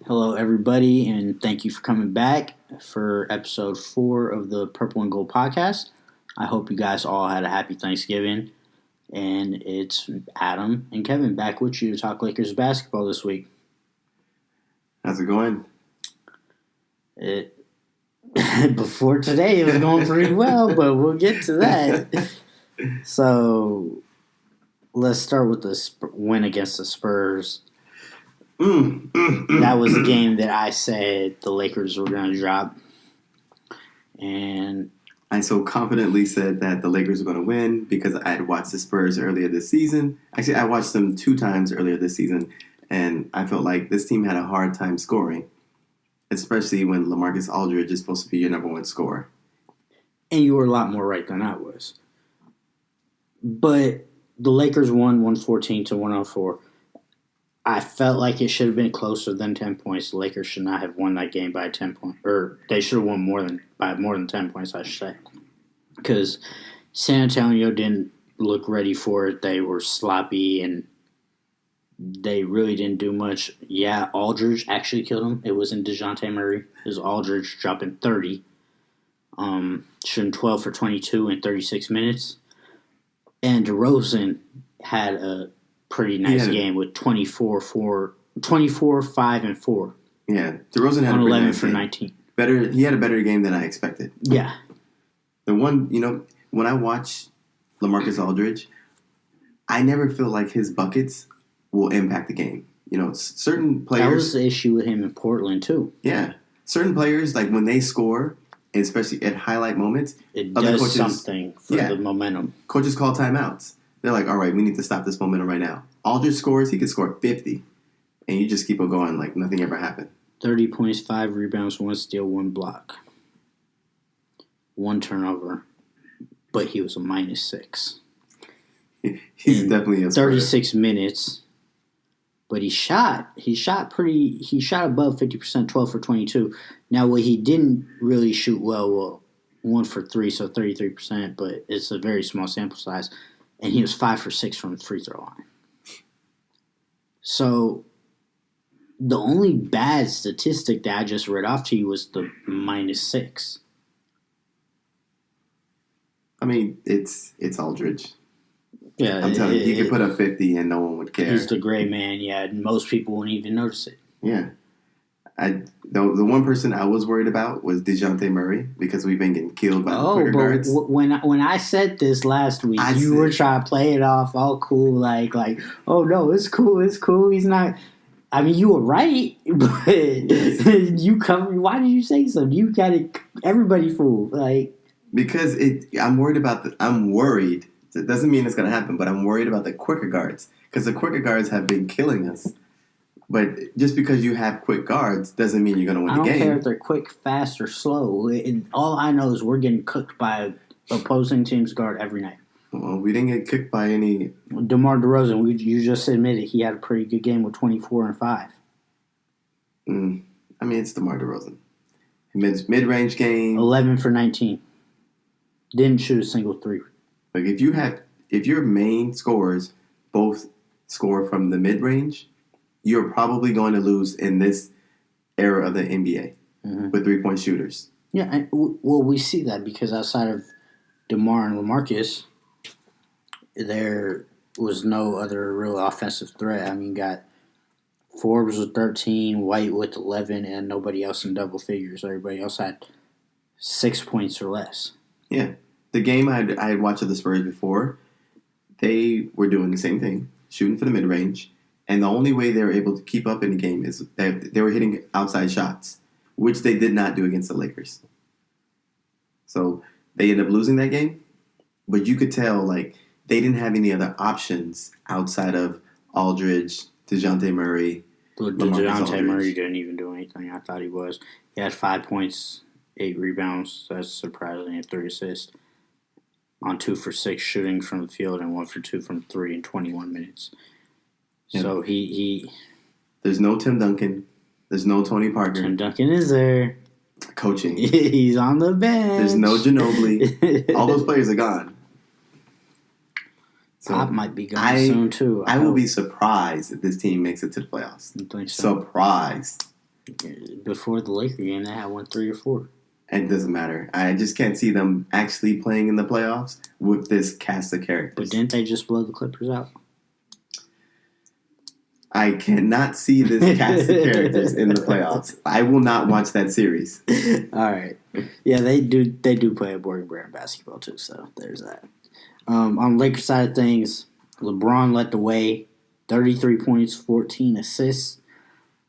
Hello, everybody, and thank you for coming back for episode 4 of the Purple and Gold podcast. I hope you guys all had a happy Thanksgiving, and it's Adam and Kevin back with you to talk Lakers basketball this week. How's it going? Before today, it was going pretty well, but we'll get to that. So, let's start with the win against the Spurs. That was the game that I said the Lakers were going to drop. And I so confidently said that the Lakers were going to win because I had watched the Spurs earlier this season. Actually, I watched them 2 times earlier this season, and I felt like this team had a hard time scoring, especially when LaMarcus Aldridge is supposed to be your number one scorer. And you were a lot more right than I was. But the Lakers won 114 to 104. I felt like it should have been closer than 10 points. The Lakers should not have won that game by 10 points. Or they should have won by more than 10 points, I should say. Because San Antonio didn't look ready for it. They were sloppy, and they really didn't do much. Yeah, Aldridge actually killed him. It wasn't DeJounte Murray. It was Aldridge dropping 30. Shooting 12 for 22 in 36 minutes. And DeRozan had a pretty nice game with 24, 5, and 4. Yeah, DeRozan had on a 11 nice for game. 19. He had a better game than I expected. Yeah. The one, when I watch LaMarcus Aldridge, I never feel like his buckets will impact the game. Certain players. That was the issue with him in Portland, too. Yeah. Certain players, like when they score, especially at highlight moments, it does something for the momentum. Coaches call timeouts. They're like, all right, we need to stop this momentum right now. Aldridge scores, he could score 50. And you just keep on going like nothing ever happened. 30 points, 5 rebounds, 1 steal, 1 block. 1 turnover. But he was a -6. He's definitely a 36 minutes. But he shot above 50%, 12 for 22. Now, what he didn't really shoot well, 1 for 3, so 33%, but it's a very small sample size. And he was 5 for 6 from the free throw line. So, the only bad statistic that I just read off to you was the -6. I mean, it's Aldridge. Yeah, I'm telling you, he could put up 50 and no one would care. He's the gray man, yeah. Most people won't even notice it. Yeah. The one person I was worried about was DeJounte Murray because we've been getting killed by the quicker guards. When I said this last week, you were trying to play it off all cool, like, oh no, it's cool. He's not. I mean, you were right, but you covered. Why did you say so? You got everybody fooled, like because I'm worried. It doesn't mean it's going to happen, but I'm worried about the quicker guards because the quicker guards have been killing us. But just because you have quick guards doesn't mean you're going to win the game. I don't care if they're quick, fast, or slow. All I know is we're getting cooked by opposing team's guard every night. Well, we didn't get kicked by any. DeMar DeRozan, you just admitted he had a pretty good game with 24 and 5. I mean, it's DeMar DeRozan. Mid-range game. 11 for 19. Didn't shoot a single 3. Like if your main scorers both score from the mid-range, you're probably going to lose in this era of the NBA with 3-point shooters. Yeah, well, we see that because outside of DeMar and LaMarcus, there was no other real offensive threat. I mean, got Forbes with 13, White with 11, and nobody else in double figures. Everybody else had 6 points or less. Yeah. The game I had watched of the Spurs before, they were doing the same thing, shooting for the mid-range. And the only way they were able to keep up in the game is that they were hitting outside shots, which they did not do against the Lakers. So they ended up losing that game. But you could tell, like, they didn't have any other options outside of Aldridge, DeJounte Murray. DeJounte Murray didn't even do anything. I thought he was. He had 5 points, 8 rebounds. That's surprising, and 3 assists. On 2 for 6 shooting from the field and 1 for 2 from 3 in 21 minutes. Yeah. So he There's no Tim Duncan. There's no Tony Parker. Tim Duncan is there. Coaching. He's on the bench. There's no Ginobili. All those players are gone. So Pop might be gone soon, too. I will be surprised if this team makes it to the playoffs. You think so? Surprised. Before the Laker game, they had won 3 or 4. And it doesn't matter. I just can't see them actually playing in the playoffs with this cast of characters. But didn't they just blow the Clippers out? I cannot see this cast of characters in the playoffs. I will not watch that series. All right. Yeah, they do play a boring brand basketball too, so there's that. On the Lakers side of things, LeBron led the way, 33 points, 14 assists,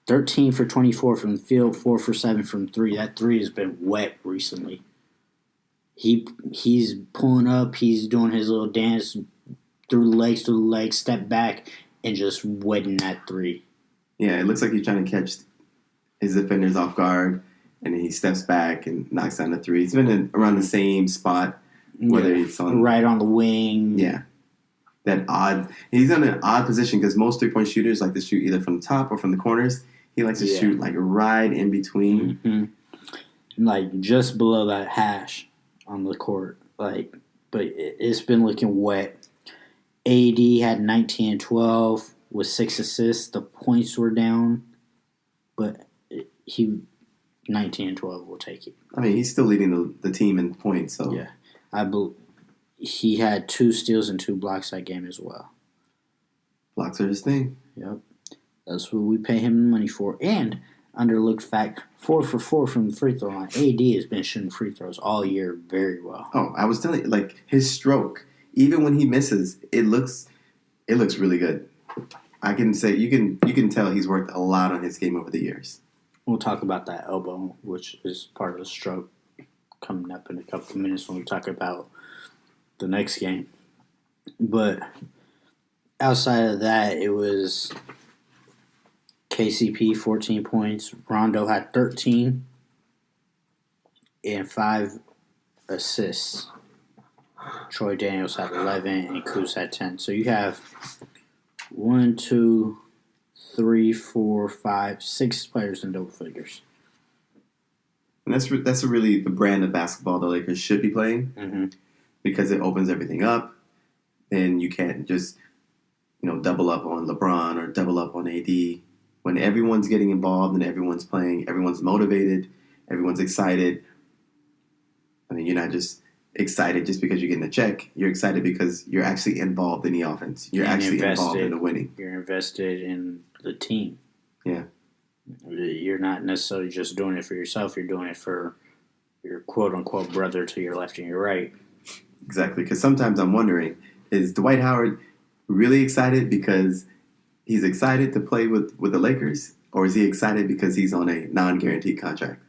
13 for 24 from the field, 4 for 7 from 3. That 3 has been wet recently. He's pulling up, he's doing his little dance through the legs, step back, and just wetting that 3. Yeah, it looks like he's trying to catch his defenders off guard, and then he steps back and knocks down the 3. He's been around the same spot, whether it's on right on the wing. Yeah, he's in an odd position because most 3-point shooters like to shoot either from the top or from the corners. He likes to shoot like right in between, like just below that hash on the court. But it's been looking wet. AD had 19 and 12 with 6 assists. The points were down, but he 19 and 12 will take it. I mean, he's still leading the team in points. So yeah, he had 2 steals and 2 blocks that game as well. Blocks are his thing. Yep, that's what we pay him money for. And underlooked fact, 4 for 4 from the free throw line. AD has been shooting free throws all year very well. Oh, I was telling you, like his stroke. Even when he misses, it looks really good. I can say you can tell he's worked a lot on his game over the years. We'll talk about that elbow, which is part of the stroke, coming up in a couple of minutes when we talk about the next game. But outside of that, it was KCP 14 points. Rondo had 13 and 5 assists. Troy Daniels had 11 and Kuz had 10. So you have 1, 2, 3, 4, 5, 6 players in double figures. And that's really the brand of basketball the Lakers should be playing because it opens everything up. Then you can't just double up on LeBron or double up on AD. When everyone's getting involved and everyone's playing, everyone's motivated, everyone's excited. I mean, you're not just excited just because you're getting a check. You're excited because you're actually involved in the offense. You're actually involved in the winning. You're invested in the team. Yeah. You're not necessarily just doing it for yourself. You're doing it for your quote-unquote brother to your left and your right. Exactly. Because sometimes I'm wondering, is Dwight Howard really excited because he's excited to play with the Lakers? Or is he excited because he's on a non-guaranteed contract?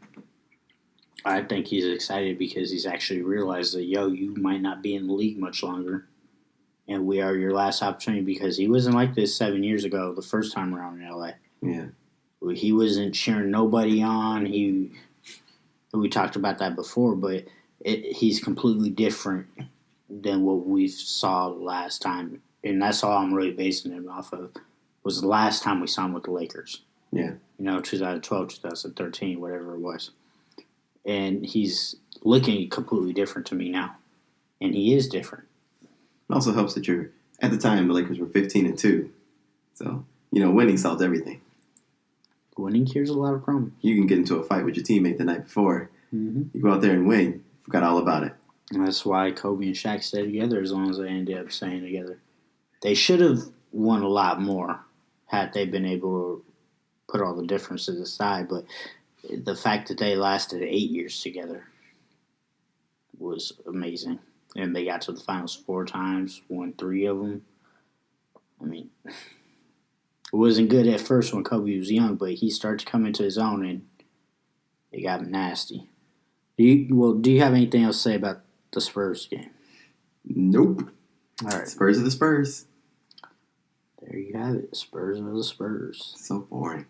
I think he's excited because he's actually realized that, you might not be in the league much longer. And we are your last opportunity because he wasn't like this 7 years ago, the first time around in LA. Yeah. He wasn't cheering nobody on. We talked about that before, but he's completely different than what we saw last time. And that's all I'm really basing it off of, was the last time we saw him with the Lakers. Yeah. 2012, 2013, whatever it was. And he's looking completely different to me now. And he is different. It also helps that at the time, the Lakers were 15-2. So, winning solves everything. Winning cures a lot of problems. You can get into a fight with your teammate the night before. Mm-hmm. You go out there and win. Forgot all about it. And that's why Kobe and Shaq stayed together as long as they ended up staying together. They should have won a lot more had they been able to put all the differences aside. But the fact that they lasted 8 years together was amazing. And they got to the finals 4 times, won 3 of them. I mean, it wasn't good at first when Kobe was young, but he started to come into his own and it got nasty. Do you have anything else to say about the Spurs game? Nope. All right. Spurs are the Spurs. There you have it. Spurs are the Spurs. So boring.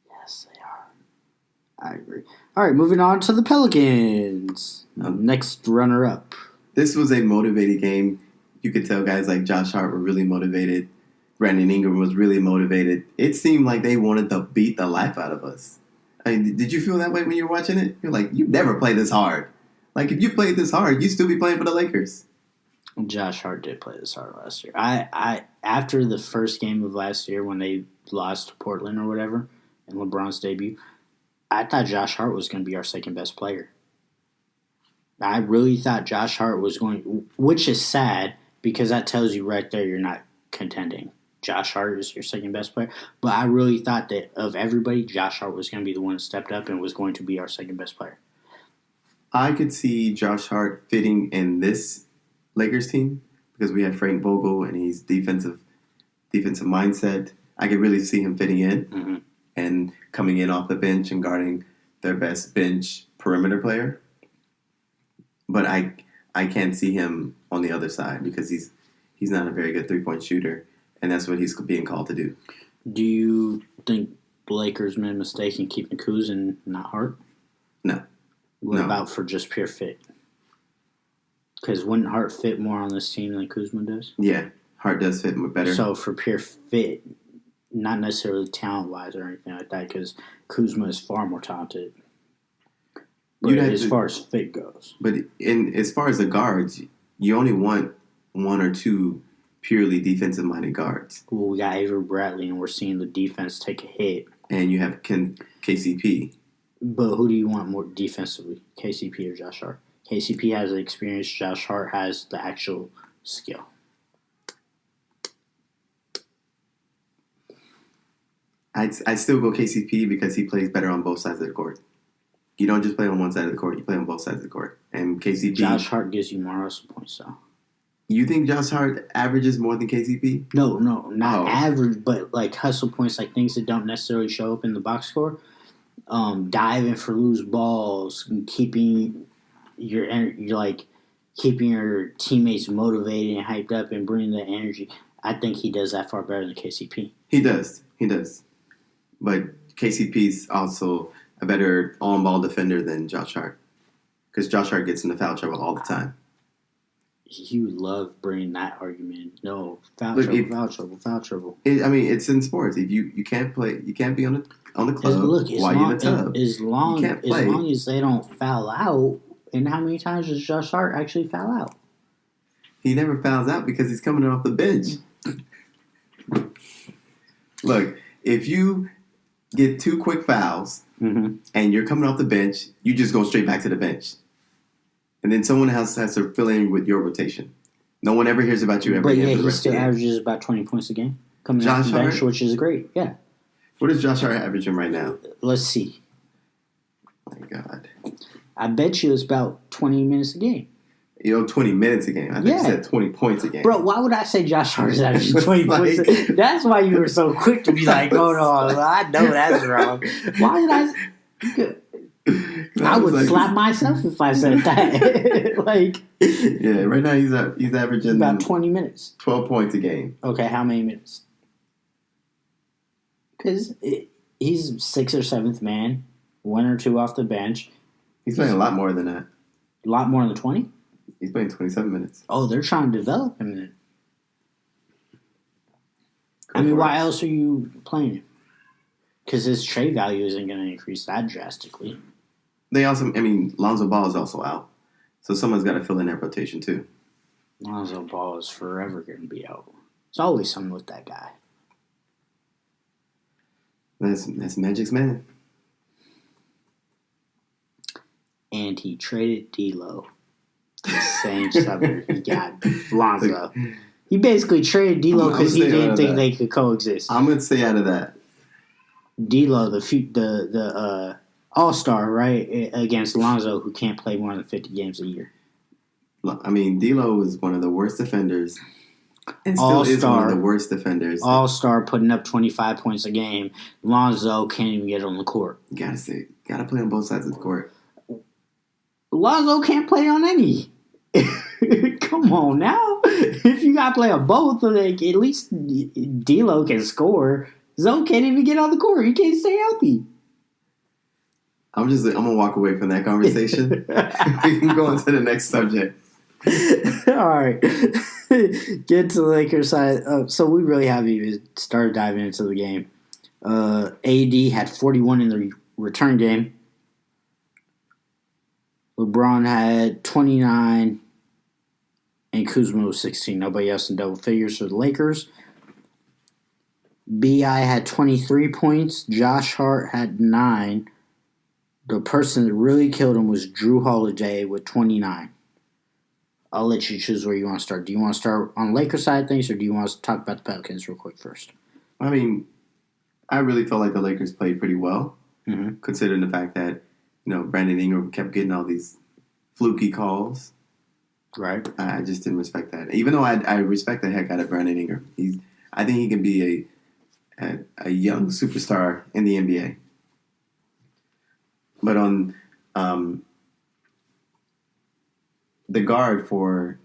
Yes, they are. I agree. All right, moving on to the Pelicans. Next runner-up. This was a motivated game. You could tell guys like Josh Hart were really motivated. Brandon Ingram was really motivated. It seemed like they wanted to beat the life out of us. I mean, did you feel that way when you were watching it? You're like, you never played this hard. Like, if you played this hard, you'd still be playing for the Lakers. Josh Hart did play this hard last year. I after the first game of last year when they lost to Portland or whatever in LeBron's debut, I thought Josh Hart was going to be our second best player. I really thought Josh Hart was going, which is sad because that tells you right there you're not contending. Josh Hart is your second best player. But I really thought that of everybody, Josh Hart was going to be the one that stepped up and was going to be our second best player. I could see Josh Hart fitting in this Lakers team because we have Frank Vogel and he's defensive mindset. I could really see him fitting in and coming in off the bench and guarding their best bench perimeter player. But I can't see him on the other side because he's not a very good 3-point shooter, and that's what he's being called to do. Do you think the Lakers made a mistake in keeping Kuz and not Hart? No. What about for just pure fit? Because wouldn't Hart fit more on this team than Kuzma does? Yeah, Hart does fit better. So for pure fit, not necessarily talent-wise or anything like that, because Kuzma is far more talented. But as far as fit goes. But as far as the guards, you only want one or two purely defensive-minded guards. Well, we got Avery Bradley, and we're seeing the defense take a hit. And you have KCP. But who do you want more defensively, KCP or Josh Hart? KCP has the experience. Josh Hart has the actual skill. I'd still go KCP because he plays better on both sides of the court. You don't just play on one side of the court; you play on both sides of the court. And KCP, Josh Hart gives you more hustle points, though. You think Josh Hart averages more than KCP? No, not average, but like hustle points, like things that don't necessarily show up in the box score. Diving for loose balls, keeping your teammates motivated and hyped up, and bringing that energy. I think he does that far better than KCP. He does, but KCP's also a better on-ball defender than Josh Hart because Josh Hart gets into foul trouble all the time. You love bringing that argument. No, foul trouble. It's in sports. If you can't play, you can't be on the club while you're in the tub. As long as they don't foul out, and how many times does Josh Hart actually foul out? He never fouls out because he's coming off the bench. Look, if you get 2 quick fouls and you're coming off the bench, you just go straight back to the bench. And then someone else has to fill in with your rotation. No one ever hears about you ever again. But yeah, he still averages about 20 points a game coming off the bench, which is great. Yeah. What is Josh Hart averaging right now? Let's see. Oh my God. I bet you it's about 20 minutes a game. 20 minutes a game. I think you said 20 points a game. Bro, why would I say Josh Hart is averaging 20 points a game? That's why you were so quick to be like, oh, no, I know that's wrong. Why did I would slap myself if I said that. Yeah, right now he's averaging about 20 minutes. 12 points a game. Okay, how many minutes? Because he's 6th or 7th man, 1 or 2 off the bench. He's playing a lot more than that. A lot more than 20? He's playing 27 minutes. Oh, they're trying to develop him then. Why else are you playing him? Because his trade value isn't going to increase that drastically. They also, Lonzo Ball is also out. So someone's got to fill in that rotation too. Lonzo Ball is forever going to be out. There's always something with that guy. That's Magic's man. And he traded D'Lo. The same summer he got Lonzo. He basically traded D'Lo because he didn't think they could coexist. I'm going to stay out of that. D'Lo, the all-star, right, against Lonzo, who can't play more than 50 games a year. D'Lo is one of the worst defenders. And still is one of the worst defenders. All-star putting up 25 points a game. Lonzo can't even get on the court. Gotta play on both sides of the court. Lonzo can't play on any. Come on now. If you got to play on both, at least D'Lo can score. Zoe can't even get on the court. He can't stay healthy. I'm going to walk away from that conversation. We can go on to the next subject. All right. Get to the Lakers side. So we really haven't even started diving into the game. AD had 41 in the return game. LeBron had 29. And Kuzma was 16. Nobody else in double figures for the Lakers. B.I. had 23 points. Josh Hart had 9. The person that really killed him was Drew Holiday with 29. I'll let you choose where you want to start. Do you want to start on Lakers side of things, or do you want to talk about the Pelicans real quick first? I mean, I really felt like the Lakers played pretty well, considering the fact that Brandon Ingram kept getting all these fluky calls. Right. I just didn't respect that. Even though I respect the heck out of Brandon Ingram, I think he can be a young superstar in the NBA. But on the guard for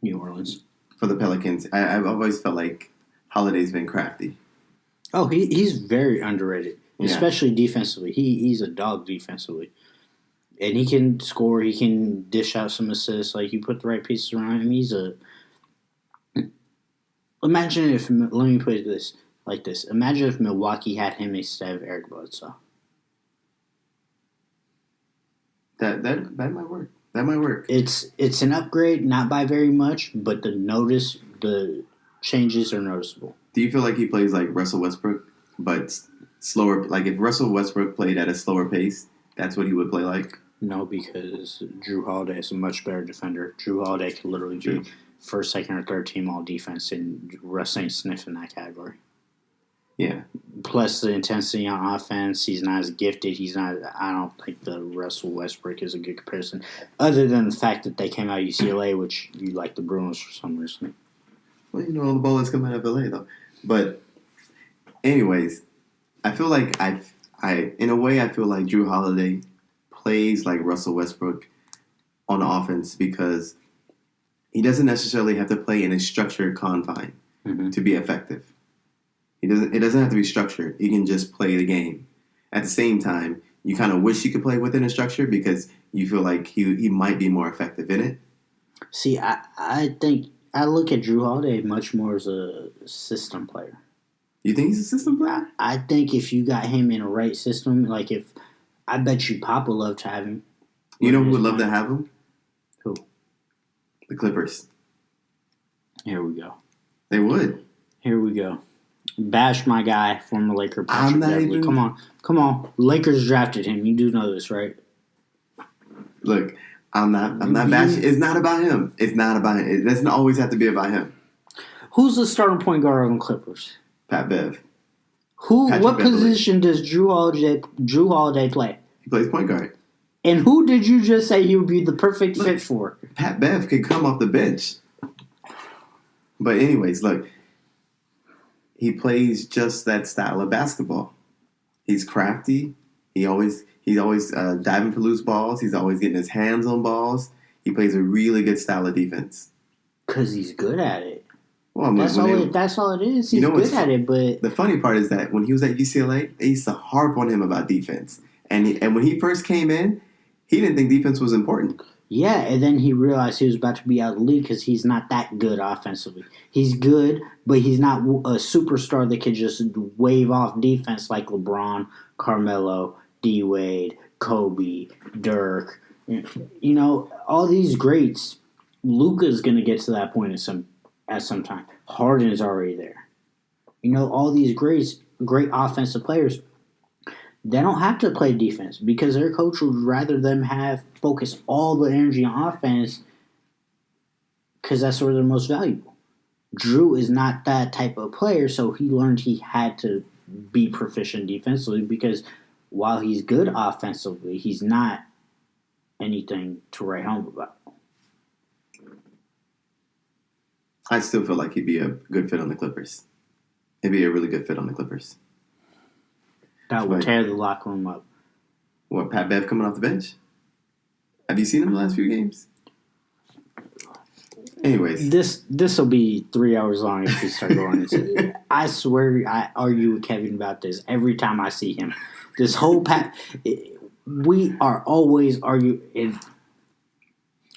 New Orleans, for the Pelicans, I've always felt like Holiday's been crafty. Oh, he's very underrated, Yeah. especially defensively. He's a dog defensively. And he can score. He can dish out some assists. Like, you put the right pieces around him. Imagine if, let me put it like this. Imagine if Milwaukee had him instead of Eric Bledsoe. That might work. That might work. It's an upgrade, not by very much, but the changes are noticeable. Do you feel like he plays like Russell Westbrook, but slower? Like if Russell Westbrook played at a slower pace, that's what he would play like? No, because Drew Holiday is a much better defender. Drew Holiday could literally be first, second, or third team all defense, and Russ ain't sniffing that category. Yeah. Plus the intensity on offense, he's not as gifted. I don't think the Russell Westbrook is a good comparison, other than the fact that they came out of UCLA, which you like the Bruins for some reason. Well, all the ballers come out of LA though. But anyways, I feel like in a way I feel like Drew Holiday plays like Russell Westbrook on offense because he doesn't necessarily have to play in a structured confine to be effective. It doesn't have to be structured. He can just play the game. At the same time, you kind of wish he could play within a structure because you feel like he might be more effective in it. See, I think I look at Drew Holiday much more as a system player. You think he's a system player? I think if you got him in a right system, like if I bet you Pop would love to have him. You know who would love to have him? Who? The Clippers. Here we go. They would. Here we go. Bash my guy, former Laker Patrick I'm not Beverley. even... Come on. Lakers drafted him. You do know this, right? Look, I'm not bashing. It's not about him. It's not about him. It doesn't always have to be about him. Who's the starting point guard on the Clippers? Pat Bev. What position does Drew Holiday play? He plays point guard. And who did you just say he would be the perfect fit for? Pat Bev could come off the bench. But anyways, look, he plays just that style of basketball. He's crafty. He's always diving for loose balls. He's always getting his hands on balls. He plays a really good style of defense. Because he's good at it. Well, that's all it is. He's good at it, but the funny part is that when he was at UCLA, they used to harp on him about defense. And when he first came in, he didn't think defense was important. Yeah, and then he realized he was about to be out of the league because he's not that good offensively. He's good, but he's not a superstar that could just wave off defense like LeBron, Carmelo, D-Wade, Kobe, Dirk. You know, all these greats. Luka's going to get to that point at some time. Harden is already there. You know, all these great offensive players, they don't have to play defense because their coach would rather them focus all the energy on offense because that's where they're most valuable. Drew is not that type of player, so he learned he had to be proficient defensively because while he's good offensively, he's not anything to write home about. I still feel like he'd be a good fit on the Clippers. He'd be a really good fit on the Clippers. That would tear the locker room up. What, Pat Bev coming off the bench? Have you seen him the last few games? Anyways. This will be 3 hours long if we start going into it. I swear I argue with Kevin about this every time I see him. This whole we are always arguing.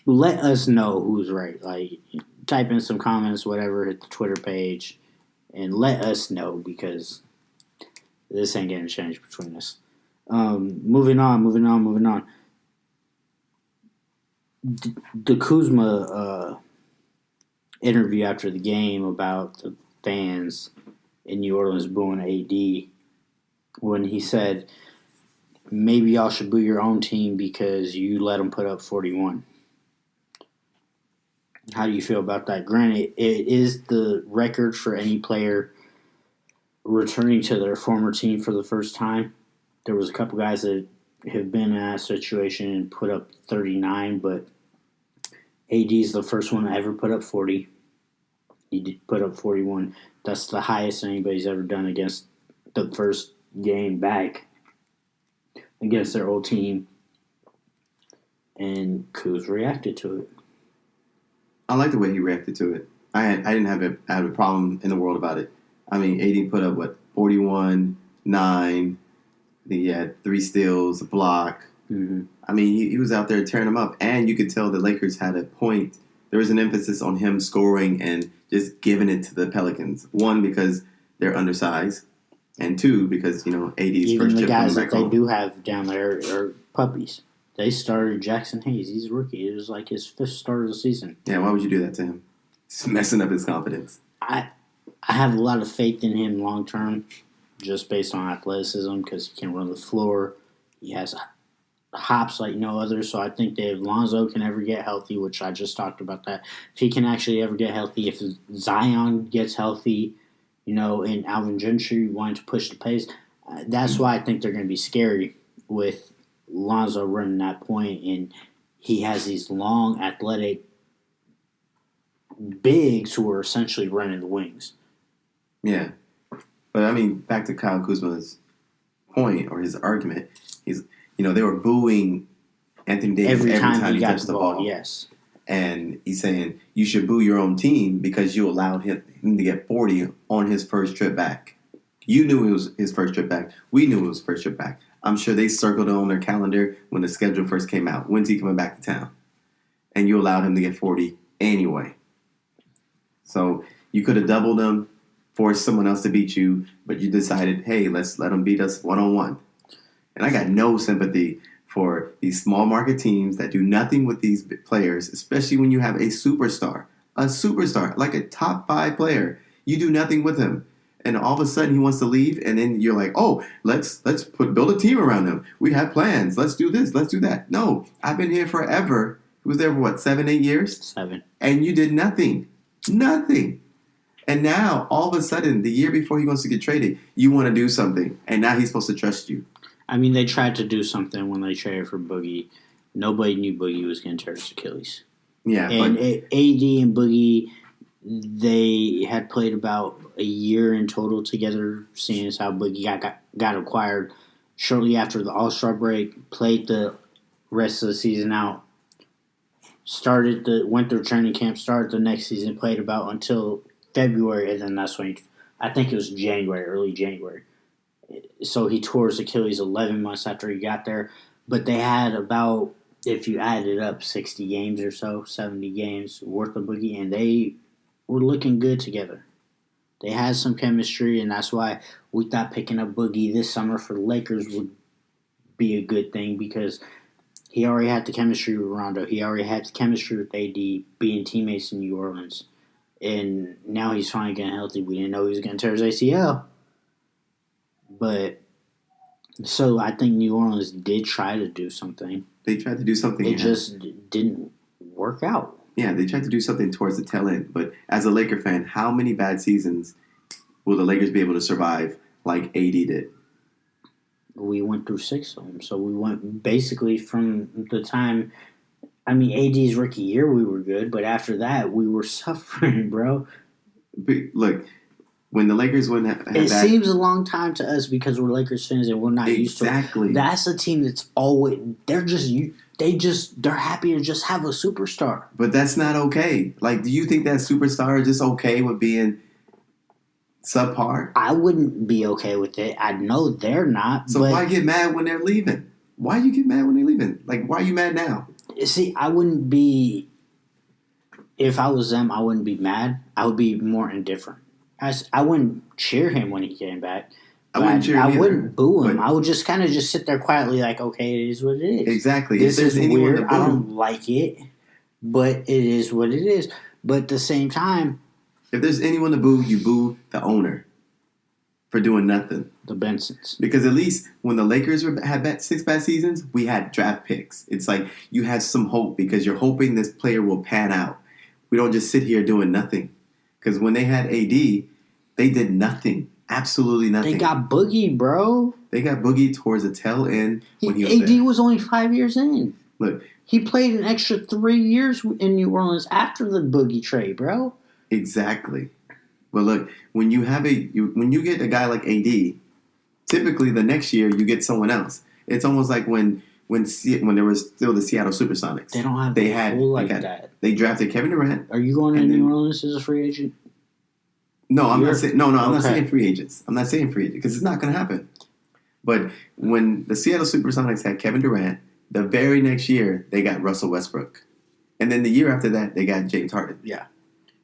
Let us know who's right. Like, type in some comments, whatever, hit the Twitter page, and let us know because this ain't getting changed between us. Moving on. The Kuzma interview after the game about the fans in New Orleans booing AD when he said maybe y'all should boo your own team because you let them put up 41. How do you feel about that? Granted, it is the record for any player returning to their former team for the first time. There was a couple guys that have been in that situation and put up 39, but AD is the first one to ever put up 40. He did put up 41. That's the highest anybody's ever done against the first game back against their old team. And Kuz reacted to it. I like the way he reacted to it. I didn't have a problem in the world about it. I mean, AD put up 41, 9. He had 3 steals, a block. Mm-hmm. I mean, he was out there tearing them up, and you could tell the Lakers had a point. There was an emphasis on him scoring and just giving it to the Pelicans. 1, because they're undersized, and 2, because AD's Even first the trip guys coming that back they home. do have down there are puppies. They started Jackson Hayes. He's a rookie. It was like his 5th start of the season. Yeah, why would you do that to him? It's messing up his confidence. I have a lot of faith in him long term, just based on athleticism, because he can run the floor. He has hops like no other. So I think that if Lonzo can ever get healthy, which I just talked about that, if he can actually ever get healthy, if Zion gets healthy, and Alvin Gentry wanting to push the pace, that's why I think they're going to be scary with Lonzo running that point, and he has these long, athletic bigs who are essentially running the wings. Yeah. But, I mean, back to Kyle Kuzma's point or his argument, they were booing Anthony Davis every time he touched the ball. Yes. And he's saying, you should boo your own team because you allowed him to get 40 on his first trip back. You knew it was his first trip back. We knew it was his first trip back. I'm sure they circled it on their calendar when the schedule first came out. When's he coming back to town? And you allowed him to get 40 anyway. So you could have doubled him, forced someone else to beat you, but you decided, hey, let's let him beat us one-on-one. And I got no sympathy for these small market teams that do nothing with these players, especially when you have a superstar, like a top 5 player. You do nothing with him. And all of a sudden he wants to leave, and then you're like, oh, let's build a team around him. We have plans. Let's do this. Let's do that. No, I've been here forever. He was there for 7, 8 years? 7. And you did nothing. Nothing. And now, all of a sudden, the year before he wants to get traded, you want to do something. And now he's supposed to trust you. I mean, they tried to do something when they traded for Boogie. Nobody knew Boogie was going to tear his Achilles. Yeah. And AD and Boogie, they had played about a year in total together, seeing as how Boogie got acquired shortly after the All-Star break, played the rest of the season out, went through training camp, started the next season, played about until February, and then that's when I think it was early January. So he tore his Achilles 11 months after he got there. But they had about, if you added up, 60 games or so, 70 games worth of Boogie, and they were looking good together. They had some chemistry, and that's why we thought picking up Boogie this summer for the Lakers would be a good thing, because he already had the chemistry with Rondo. He already had the chemistry with AD, being teammates in New Orleans. And now he's finally getting healthy. We didn't know he was going to tear his ACL. But, so I think New Orleans did try to do something. They tried to do something. It just didn't work out. Yeah, they tried to do something towards the tail end. But as a Laker fan, how many bad seasons will the Lakers be able to survive like AD did? We went through 6 of them. So we went basically from the time, I mean, AD's rookie year we were good, but after that we were suffering, bro. But look, when the Lakers wouldn't have it seems a long time to us because we're Lakers fans and we're not used to it. Exactly. That's a team that's always, they're happy to just have a superstar. But that's not okay. Like, do you think that superstar is just okay with being subpar? I wouldn't be okay with it. I know they're not. So why get mad when they're leaving? Why you get mad when they're leaving? Like, why are you mad now? See, I wouldn't be, if I was them, I wouldn't be mad. I would be more indifferent. I wouldn't cheer him when he came back. I wouldn't cheer him either. I wouldn't boo him. I would just kind of just sit there quietly like, okay, it is what it is. Exactly. This is weird. I don't like it, but it is what it is. But at the same time, if there's anyone to boo, you boo the owner. for doing nothing. The Bensons. Because at least when the Lakers had 6 bad seasons, we had draft picks. It's like you had some hope because you're hoping this player will pan out. We don't just sit here doing nothing. Because when they had AD, they did nothing. Absolutely nothing. They got Boogie, bro. They got Boogie towards the tail end when he was AD there. was only 5 years in. Look, he played an extra 3 years in New Orleans after the Boogie trade, bro. Exactly. But look, when you get a guy like AD, typically the next year you get someone else. It's almost like when there was still the Seattle Supersonics. They don't have that. They drafted Kevin Durant. Are you going to New Orleans as a free agent? No, I'm not saying. No, I'm not saying free agents. I'm not saying free agents because it's not going to happen. But when the Seattle Supersonics had Kevin Durant, the very next year they got Russell Westbrook, and then the year after that they got James Harden. Yeah,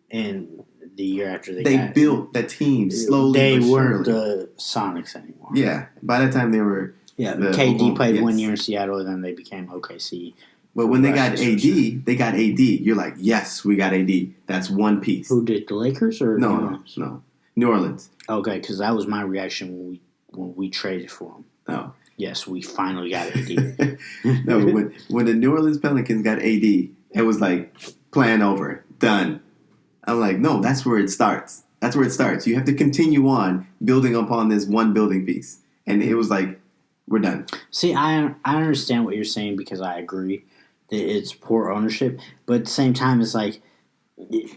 and the year after they built that team slowly. They but weren't surely. the Sonics anymore. Yeah, by that time they were. Yeah, KD played 1 year in Seattle, and then they became OKC. But when they got AD. You're like, yes, we got AD. That's one piece. Who did, the Lakers or New Orleans? No, New Orleans. Okay, because that was my reaction when we traded for him. Oh. Yes, we finally got AD. No, when the New Orleans Pelicans got AD, it was like, plan over, done. I'm like, no, that's where it starts. That's where it starts. You have to continue on building upon this one building piece. And it was like, we're done. See, I understand what you're saying because I agree that it's poor ownership. But at the same time, it's like,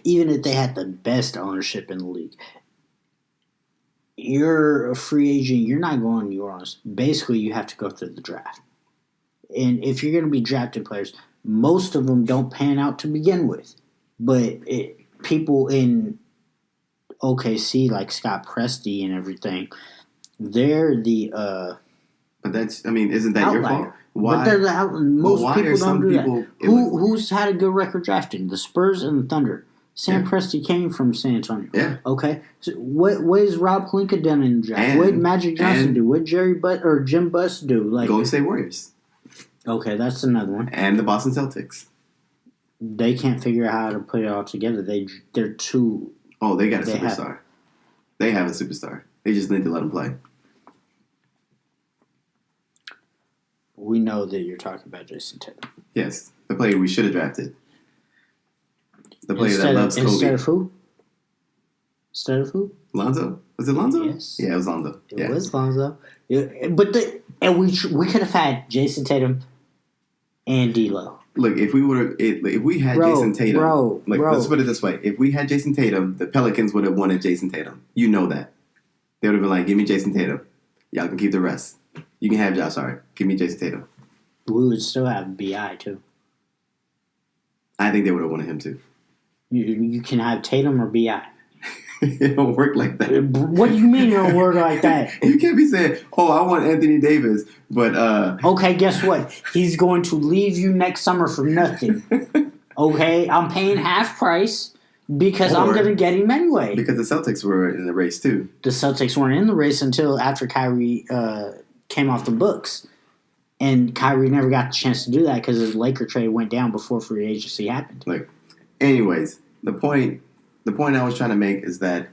even if they had the best ownership in the league, you're a free agent, you're not going to New Orleans. Basically, you have to go through the draft. And if you're going to be drafting players, most of them don't pan out to begin with. But people in OKC, like Scott Presti and everything, they're the... But isn't that outlier. Your fault? Why? But they're the outlier. Most people don't do that. Who's had a good record drafting? The Spurs and the Thunder. Sam Presti came from San Antonio. Yeah. Okay. So what has Rob Pelinka done in the draft? What did Magic Johnson do? What did Jim Buss do? Like Golden State Warriors. Okay, that's another one. And the Boston Celtics. They can't figure out how to put it all together. They're too. Oh, they got a superstar. They have a superstar. They just need to let him play. We know that you're talking about Jason Tatum. Yes, the player we should have drafted. The player that loves Kobe. Instead of who? Instead of who? Lonzo? Was it Lonzo? Yes. Yeah, it was Lonzo. It was Lonzo. We could have had Jason Tatum and D'Lo. Look, if we had Jason Tatum, let's put it this way: if we had Jason Tatum, the Pelicans would have wanted Jason Tatum. You know that. They would have been like, "Give me Jason Tatum. Y'all can keep the rest. You can have Josh Hart. Give me Jason Tatum." We would still have BI too. I think they would have wanted him too. You can have Tatum or BI. It don't work like that. What do you mean it don't work like that? You can't be saying, "Oh, I want Anthony Davis," but okay, guess what? He's going to leave you next summer for nothing. Okay, I'm paying half price because I'm going to get him anyway. Because the Celtics were in the race too. The Celtics weren't in the race until after Kyrie came off the books. And Kyrie never got the chance to do that because his Laker trade went down before free agency happened. Anyways, the point I was trying to make is that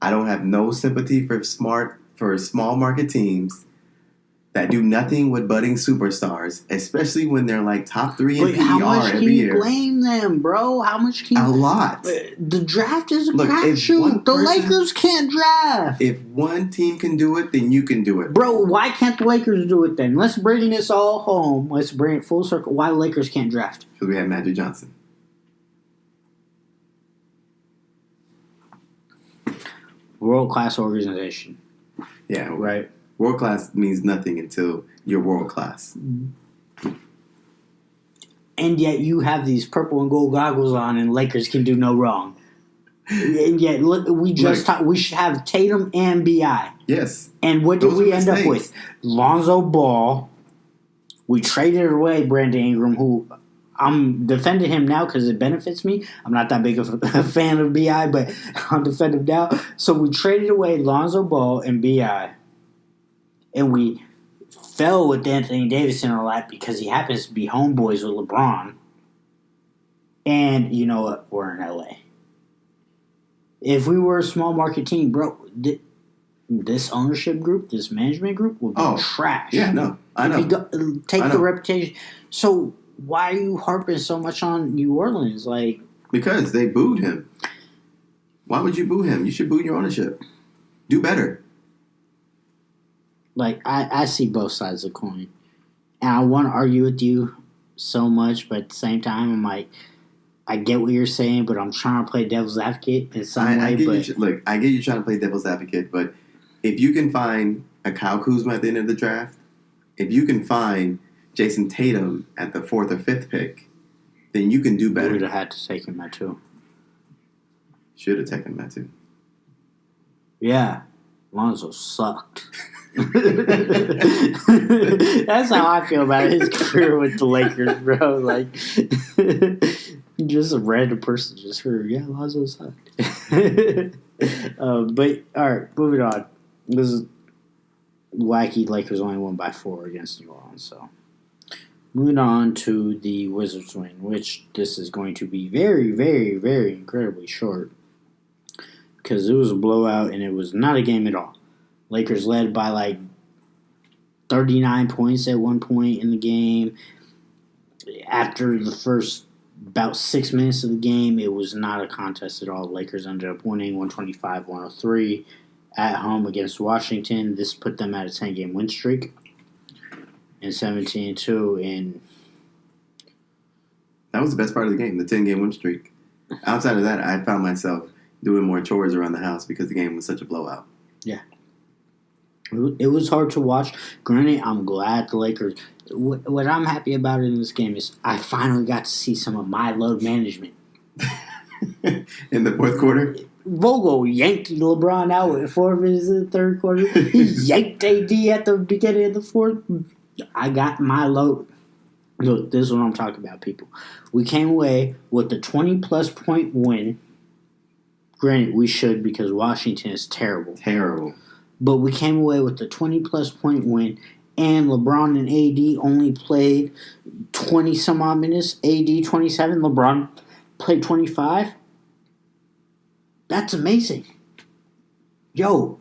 I don't have no sympathy for small market teams that do nothing with budding superstars, especially when they're like top 3 in PER every year. How much can you blame them, bro? How much can you... A lot. The draft is a crapshoot. The Lakers can't draft. If one team can do it, then you can do it. Bro, why can't the Lakers do it then? Let's bring this all home. Let's bring it full circle. Why the Lakers can't draft? Because we have Magic Johnson. World-class organization. Yeah. Right. World-class means nothing until you're world-class. And yet you have these purple and gold goggles on and Lakers can do no wrong. And yet, look, we should have Tatum and BI. Yes. And what did we end up with? Lonzo Ball. We traded away Brandon Ingram, who I'm defending him now because it benefits me. I'm not that big of a fan of BI, but I'll defend him now. So we traded away Lonzo Ball and BI. And we fell with Anthony Davis in our lap because he happens to be homeboys with LeBron. And you know what? We're in LA. If we were a small market team, bro, this ownership group, this management group, will be trash. Yeah, no, I know. Take the reputation. So why are you harping so much on New Orleans? Like, because they booed him. Why would you boo him? You should boo your ownership. Do better. Like, I see both sides of the coin. And I want to argue with you so much, but at the same time, I'm like, I get what you're saying, but I'm trying to play devil's advocate in some way. I get you trying to play devil's advocate, but if you can find a Kyle Kuzma at the end of the draft, if you can find Jason Tatum at the 4th or 5th pick, then you can do better. You would have had to take him at 2. Should have taken him at 2. Yeah. Lonzo sucked. That's how I feel about his career with the Lakers, bro. Like, just a random person just heard, yeah, Lonzo sucked. But, all right, moving on. This is wacky. Lakers only won by 4 against New Orleans, so. Moving on to the Wizards win, which this is going to be very, very, very incredibly short. Because it was a blowout and it was not a game at all. Lakers led by like 39 points at one point in the game. After the first about 6 minutes of the game, it was not a contest at all. Lakers ended up winning 125-103 at home against Washington. This put them at a 10-game win streak and 17-2. And that was the best part of the game, the 10-game win streak. Outside of that, I found myself doing more chores around the house because the game was such a blowout. Yeah. It was hard to watch. Granted, I'm glad the Lakers... What I'm happy about in this game is I finally got to see some of my load management. In the fourth quarter? Vogel yanked LeBron out with 4 minutes in the third quarter. He yanked AD at the beginning of the fourth. I got my load. Look, this is what I'm talking about, people. We came away with a 20-plus point win. Granted, we should because Washington is terrible. Terrible. But we came away with a 20-plus point win, and LeBron and AD only played 20-some-odd minutes. AD 27, LeBron played 25. That's amazing. Yo,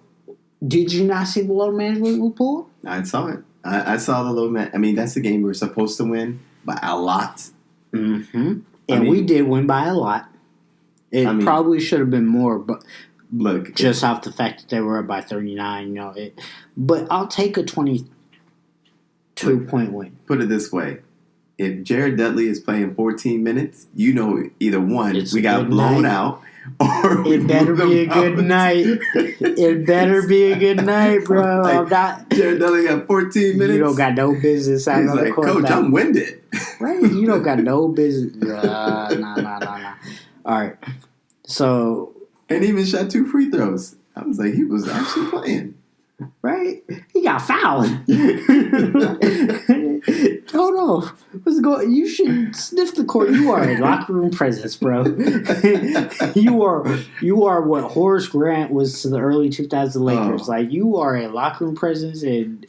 did you not see the load management we pulled? I saw it. I saw the load man. I mean, that's the game we're supposed to win by a lot. Mm-hmm. And we did win by a lot. It probably should have been more, but look, just off the fact that they were up by 39, but I'll take a 22-point win. Put it this way. If Jared Dudley is playing 14 minutes, either one, we got blown out, or it better be a good night. It better be a good night, bro. Like, Jared Dudley got 14 minutes. You don't got no business out He's on the like, court. Coach, I'm winded. Right? You don't got no business. Nah. All right. So. And even shot 2 free throws. I was like, he was actually playing. Right? He got fouled. Hold on. What's going? You should sniff the court. You are a locker room presence, bro. You are what Horace Grant was to the early 2000 Lakers. Like, you are a locker room presence, and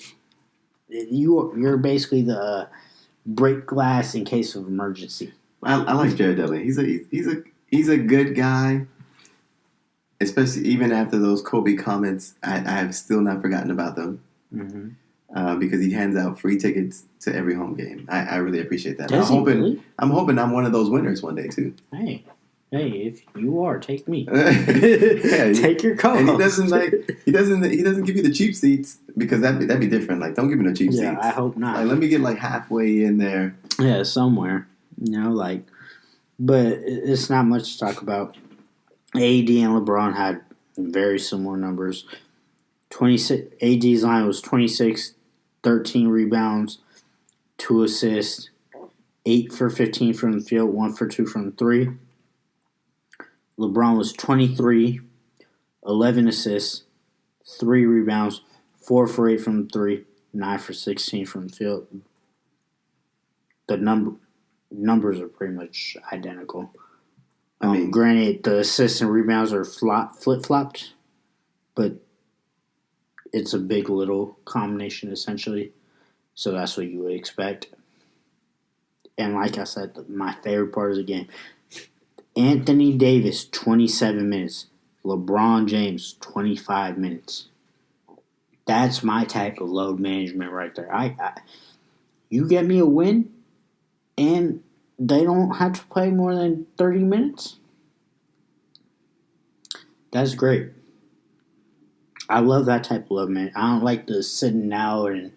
you're basically the break glass in case of emergency. I like Jared Dudley. He's a good guy. Especially even after those Kobe comments, I have still not forgotten about them. Mm-hmm. Because he hands out free tickets to every home game. I really appreciate that. Does he really? I'm hoping I'm one of those winners one day too. Hey, if you are, take me. Yeah, take your co-host. And he doesn't give you the cheap seats because that'd be different. Like, don't give me no cheap seats. Yeah, I hope not. Like, let me get like halfway in there. Yeah, somewhere. But it's not much to talk about. AD and LeBron had very similar numbers. 26. AD's line was 26, 13 rebounds, 2 assists, 8 for 15 from the field, 1 for 2 from 3. LeBron was 23, 11 assists, 3 rebounds, 4 for 8 from 3, 9 for 16 from the field. The numbers are pretty much identical. Granted, the assists and rebounds are flip-flopped, but it's a big little combination essentially. So that's what you would expect. And like I said, my favorite part of the game, Anthony Davis, 27 minutes. LeBron James, 25 minutes. That's my type of load management right there. You get me a win, and they don't have to play more than 30 minutes. That's great. I love that type of load management. I don't like the sitting out and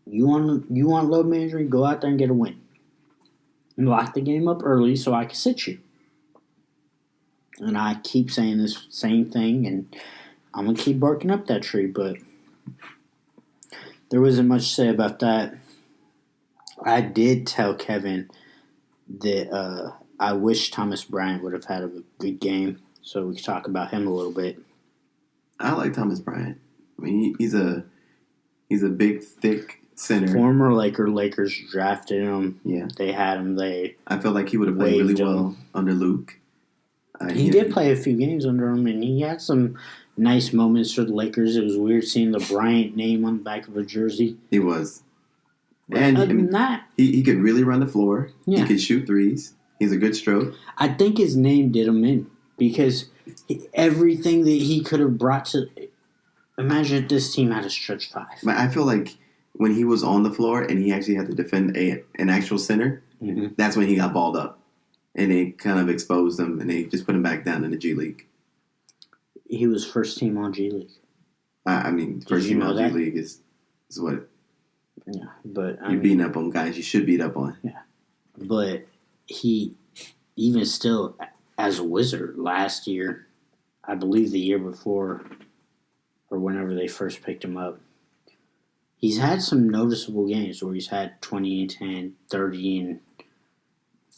you want load management, go out there and get a win. And lock the game up early so I can sit you. And I keep saying this same thing, and I'm going to keep barking up that tree, but there wasn't much to say about that. I did tell Kevin that I wish Thomas Bryant would have had a good game, so we could talk about him a little bit. I like Thomas Bryant. I mean, he's a big, thick center. Former Lakers drafted him. Yeah. They had him. I felt like he would have played really well under Luke. He did play a few games under him, and he had some nice moments for the Lakers. It was weird seeing the Bryant name on the back of a jersey. He was. And other than that, he could really run the floor. Yeah. He could shoot threes. He's a good stroke. I think his name did him in because everything that he could have brought to – imagine if this team had a stretch five. I feel like when he was on the floor and he actually had to defend an actual center, that's when he got balled up. And they kind of exposed him, and they just put him back down in the G League. He was first team on G League. I mean, first team on G League is what? Yeah, but you're beating up on guys you should beat up on. Yeah, but he, even still, as a Wizard last year, I believe the year before, or whenever they first picked him up, he's had some noticeable games where he's had 20 and 10, 30 and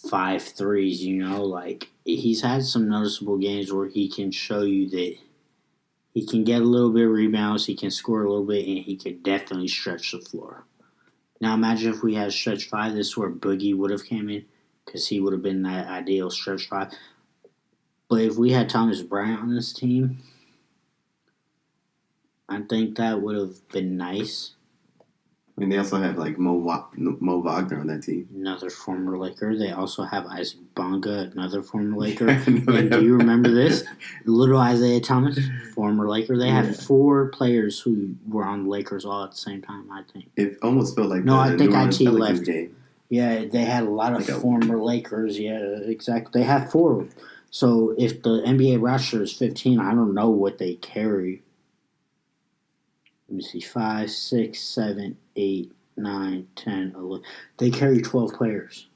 5 threes, like he's had some noticeable games where he can show you that he can get a little bit of rebounds, he can score a little bit, and he could definitely stretch the floor. Now imagine if we had stretch 5, this is where Boogie would have came in, because he would have been that ideal stretch 5. But if we had Thomas Bryant on this team, I think that would have been nice. I mean, they also have like Mo Wagner on that team. Another former Laker. They also have Isaac Bonga, another former Laker. And do you remember this? Little Isaiah Thomas, former Laker. They had 4 players who were on the Lakers all at the same time, I think. It almost felt like I think IT left. Game. Yeah, they had a lot of former Lakers. Yeah, exactly. They had 4 of them. So if the NBA roster is 15, I don't know what they carry. Let me see, 5, 6, 7, 8, 9, 10, 11. They carry 12 players.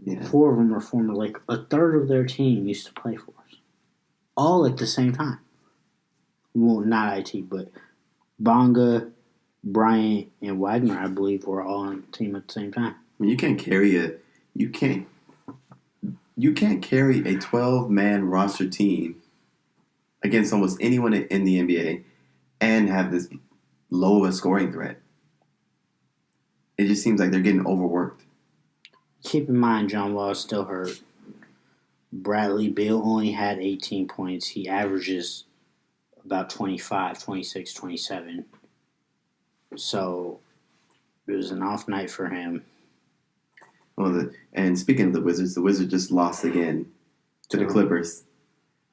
Yeah. 4 of them are former Lakers. A third of their team used to play for us. All at the same time. Well, not IT, but Bonga, Bryant, and Wagner, I believe, were all on the team at the same time. I mean, you can't carry a 12-man roster team against almost anyone in the NBA and have this low of a scoring threat. It just seems like they're getting overworked. Keep in mind, John Wall is still hurt. Bradley Beal only had 18 points. He averages about 25, 26, 27. So it was an off night for him. Well, and speaking of the Wizards just lost again to the Clippers.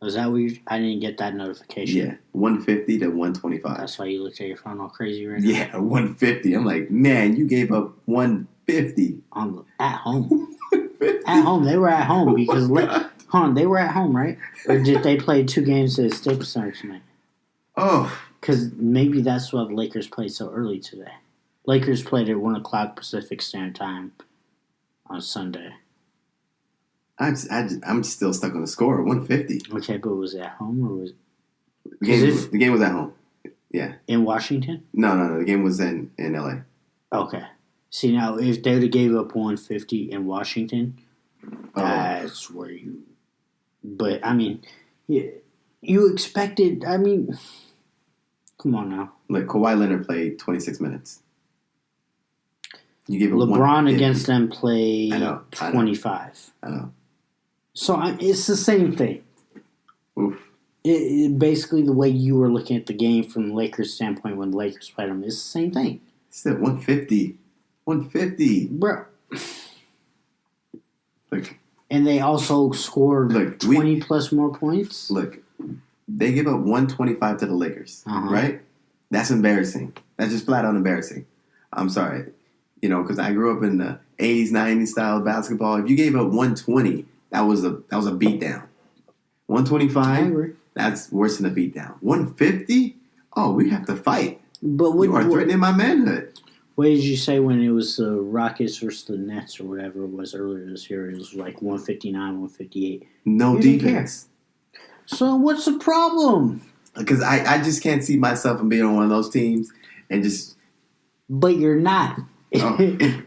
Was that weird? I didn't get that notification. Yeah, 150 to 125. That's why you looked at your phone all crazy right now. Yeah, 150. I'm like, man, you gave up 150 at home. At home, they were at home because they were at home, right? Or did they play 2 games at the Staples Center tonight? Oh, because maybe that's why the Lakers played so early today. Lakers played at 1 o'clock Pacific Standard Time on Sunday. I'm still stuck on the score, 150. Okay, but was it at home or was the game was at home? Yeah. In Washington? No. The game was in LA. Okay. See, now, if they would have gave up 150 in Washington, that's where you... But, I mean, you expected... I mean, come on now. Like, Kawhi Leonard played 26 minutes. You gave LeBron against them played 25. I know. So it's the same thing. Oof. It basically, the way you were looking at the game from the Lakers' standpoint when the Lakers played them, it's the same thing. It's at 150. 150. Bro. Look. And they also scored 20 plus more points? Look, They give up 125 to the Lakers, right? That's embarrassing. That's just flat out embarrassing. I'm sorry. Because I grew up in the 80s, 90s style basketball. If you gave up 120, that was a beatdown. 125, that's worse than a beatdown. 150, oh, we have to fight. But you are threatening my manhood. What did you say when it was the Rockets versus the Nets or whatever it was earlier this year? It was like 159, 158. No defense. So what's the problem? Because I just can't see myself being on one of those teams and just... But you're not. Oh.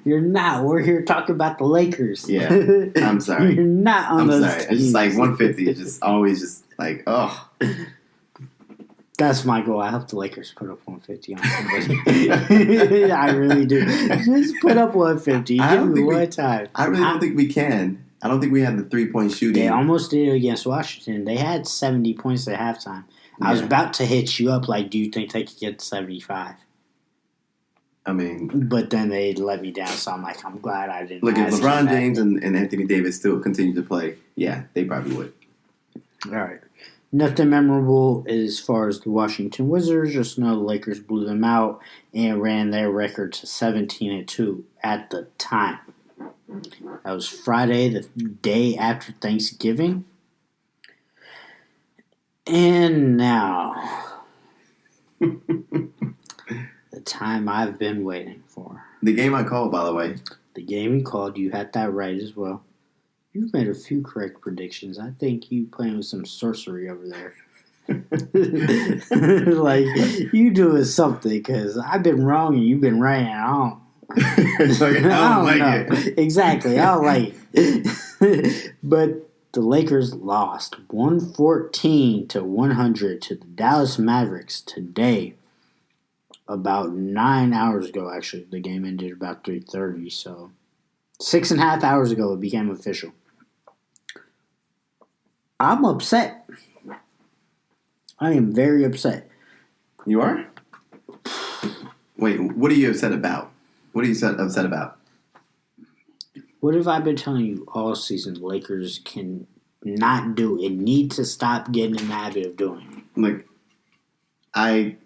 You're not. We're here talking about the Lakers. Yeah. I'm sorry. You're not on those teams. It's just like 150. It's just always just like, oh. That's my goal. I hope the Lakers put up 150 on somebody. I really do. Just put up 150. Give me one time. I really don't think we can. I don't think we had the 3-point shooting. They almost did it against Washington. They had 70 points at halftime. I was about to hit you up like, do you think they could get 75? I mean... But then they let me down, so I'm like, I'm glad I didn't. Look, if LeBron James and Anthony Davis still continue to play, yeah, they probably would. All right. Nothing memorable as far as the Washington Wizards. Just know the Lakers blew them out and ran their record to 17-2 at the time. That was Friday, the day after Thanksgiving. And now, the time I've been waiting for. The game I called, by the way. The game you called, you had that right as well. You've made a few correct predictions. I think you playing with some sorcery over there. Like, you doing something, because I've been wrong and you've been right, and I don't like it. Exactly, I don't like it. But the Lakers lost 114-100 to the Dallas Mavericks today. About 9 hours ago, actually. The game ended about 3:30, so 6.5 hours ago it became official. I'm upset. I am very upset. You are? Wait, what are you upset about? What are you upset about? What have I been telling you all season? The Lakers can not do and need to stop getting in the habit of doing. Look, I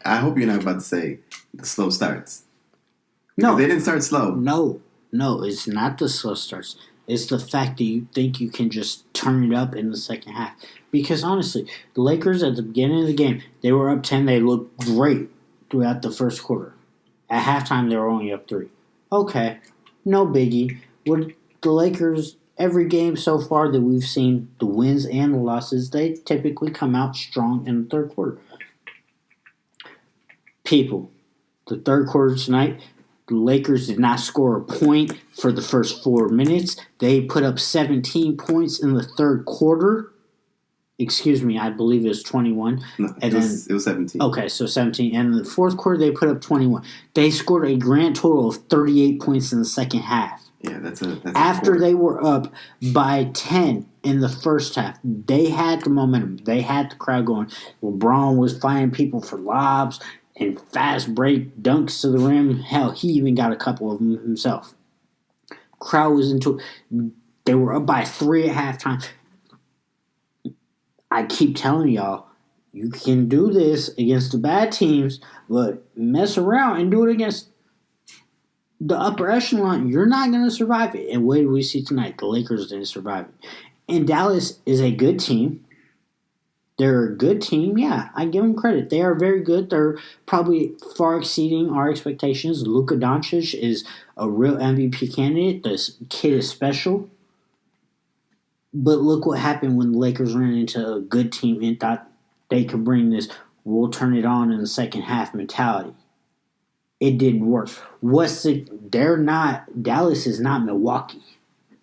hope you're not about to say the slow starts. No. They didn't start slow. No, it's not the slow starts. It's the fact that you think you can just turn it up in the second half. Because honestly, the Lakers at the beginning of the game, they were up 10. They looked great throughout the first quarter. At halftime, they were only up 3. Okay, no biggie. With the Lakers, every game so far that we've seen, the wins and the losses, they typically come out strong in the third quarter. People, the third quarter tonight, the Lakers did not score a point for the first 4 minutes. They put up 17 points in the third quarter. Excuse me, I believe it was 21. No, it was 17. Okay, so 17. And in the fourth quarter, they put up 21. They scored a grand total of 38 points in the second half. Yeah, that's after they were up by 10 in the first half. They had the momentum. They had the crowd going. LeBron was finding people for lobs and fast break dunks to the rim. Hell, he even got a couple of them himself. Crowd was into it. They were up by 3 at halftime. I keep telling y'all, you can do this against the bad teams, but mess around and do it against the upper echelon. You're not going to survive it. And what did we see tonight? The Lakers didn't survive it. And Dallas is a good team. They're a good team. Yeah, I give them credit. They are very good. They're probably far exceeding our expectations. Luka Doncic is a real MVP candidate. This kid is special. But look what happened when the Lakers ran into a good team and thought they could bring this we'll turn it on in the second half mentality. It didn't work. Dallas is not Milwaukee.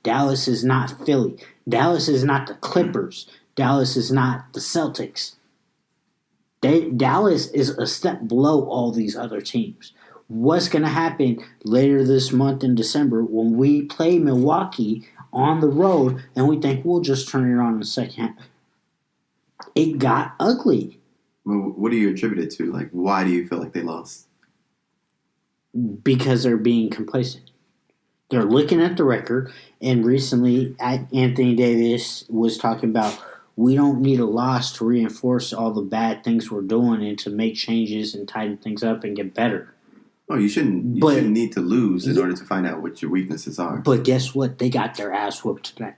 Dallas is not Philly. Dallas is not the Clippers. Dallas is not the Celtics. Dallas is a step below all these other teams. What's going to happen later this month in December when we play Milwaukee on the road and we think we'll just turn it on in the second half? It got ugly. Well, what do you attribute it to? Like, why do you feel like they lost? Because they're being complacent. They're looking at the record, and recently Anthony Davis was talking about we don't need a loss to reinforce all the bad things we're doing and to make changes and tighten things up and get better. Oh, you shouldn't need to lose in order to find out what your weaknesses are. But guess what? They got their ass whooped tonight.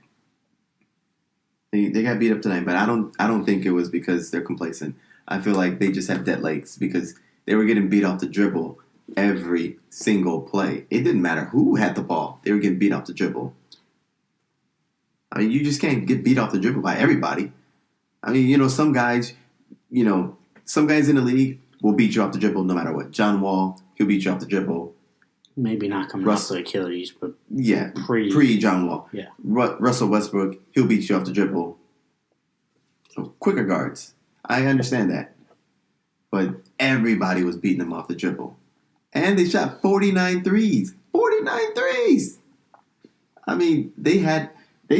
They got beat up tonight, but I don't think it was because they're complacent. I feel like they just have dead legs because they were getting beat off the dribble every single play. It didn't matter who had the ball; they were getting beat off the dribble. I mean, you just can't get beat off the dribble by everybody. I mean, some guys in the league will beat you off the dribble no matter what. John Wall, he'll beat you off the dribble. Maybe not coming off the Achilles, but pre John Wall. Yeah, Russell Westbrook, he'll beat you off the dribble. So quicker guards, I understand that, but everybody was beating them off the dribble, and they shot 49 threes. 49 threes. I mean, they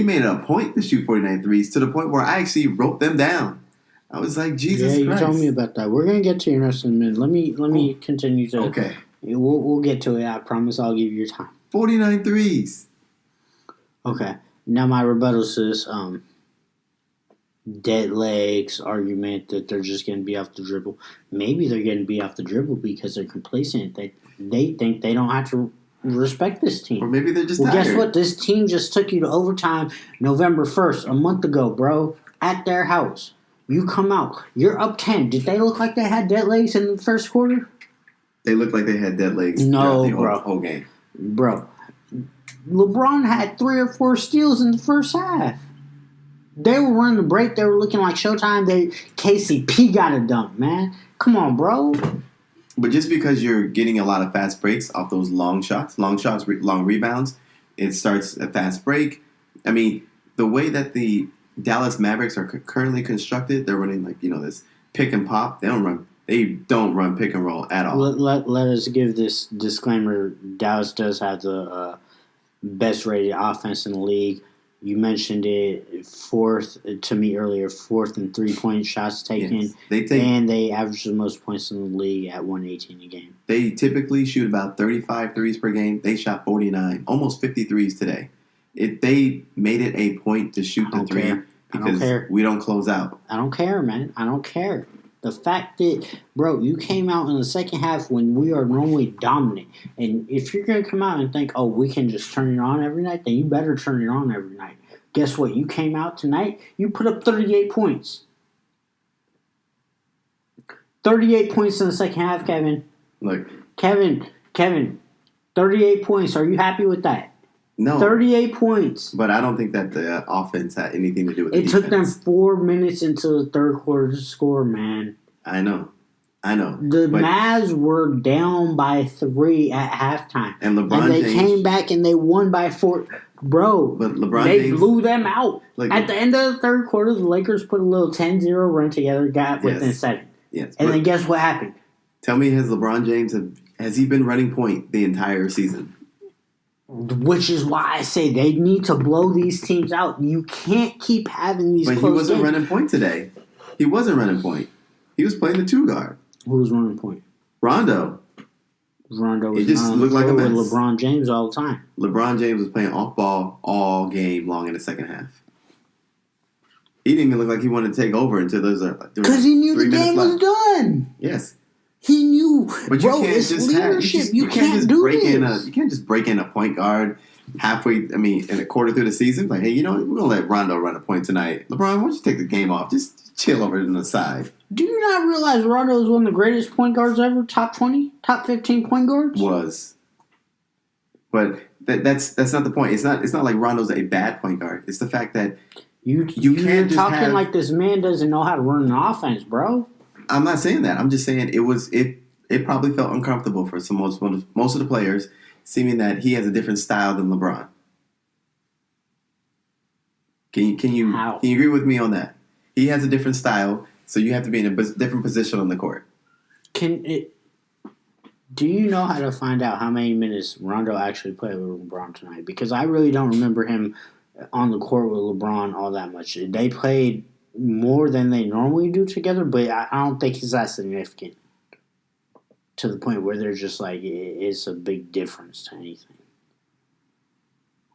made it a point to shoot 49 threes to the point where I actually wrote them down. I was like, Jesus Christ. Yeah, you told me about that. We're going to get to your next in a minute. Let me continue to... Okay. We'll get to it. I promise I'll give you your time. 49 threes. Okay. Now my rebuttal to this dead legs argument that they're just getting beat off the dribble. Maybe they're getting beat off the dribble because they're complacent. They think they don't have to respect this team. Or maybe they're just tired. Guess what? This team just took you to overtime November 1st, a month ago, bro, at their house. You come out. You're up 10. Did they look like they had dead legs in the first quarter? They looked like they had dead legs throughout the whole game. Bro, LeBron had 3 or 4 steals in the first half. They were running the break. They were looking like Showtime. KCP got a dunk, man. Come on, bro. But just because you're getting a lot of fast breaks off those long rebounds, it starts a fast break. I mean, the way that the Dallas Mavericks are currently constructed, they're running this pick and pop. They don't run pick and roll at all. Let us give this disclaimer. Dallas does have the best rated offense in the league. You mentioned it, fourth to me earlier, fourth in 3-point shots taken. Yes. And they average the most points in the league at 118 a game. They typically shoot about 35 threes per game. They shot 49, almost 50 threes today. They made it a point to shoot the three because we don't close out. I don't care, man. I don't care. The fact that, bro, you came out in the second half when we are normally dominant. And if you're going to come out and think, oh, we can just turn it on every night, then you better turn it on every night. Guess what? You came out tonight, you put up 38 points. 38 points in the second half, Kevin. Look. Kevin, 38 points. Are you happy with that? No. 38 points. But I don't think that the offense had anything to do with it. It took them 4 minutes into the third quarter to score, man. I know. The Mavs were down by 3 at halftime. And they came back and they won by 4. Bro, but they blew them out. At the end of the third quarter, the Lakers put a little 10-0 run together, got within 7. Yes. And then guess what happened? Tell me, has LeBron James, has he been running point the entire season? Which is why I say they need to blow these teams out. You can't keep having these close games. But he wasn't running point today. He wasn't running point. He was playing the 2 guard. Who was running point? Rondo. Rondo was just looked like a mess. With LeBron James all the time. LeBron James was playing off ball all game long in the second half. He didn't even look like he wanted to take over until there was because he knew the game was done. Yes. He knew. But you can't just leadership. You can't do break this. You can't just break in a point guard halfway. I mean, in a quarter through the season. Like, hey, you know what? We're gonna let Rondo run a point tonight. LeBron, why don't you take the game off? Just chill over on the side. Do you not realize Rondo is one of the greatest point guards ever? Top 20, top 15 point guards. Was. But that's not the point. It's not like Rondo's a bad point guard. It's the fact that you can't just talking like this man doesn't know how to run an offense, bro. I'm not saying that. I'm just saying it probably felt uncomfortable for most of the players, seeming that he has a different style than LeBron. Can you agree with me on that? He has a different style, so you have to be in a different position on the court. Do you know how to find out how many minutes Rondo actually played with LeBron tonight? Because I really don't remember him on the court with LeBron all that much. They played more than they normally do together, but I don't think it's that significant to the point where they're just like, it's a big difference to anything.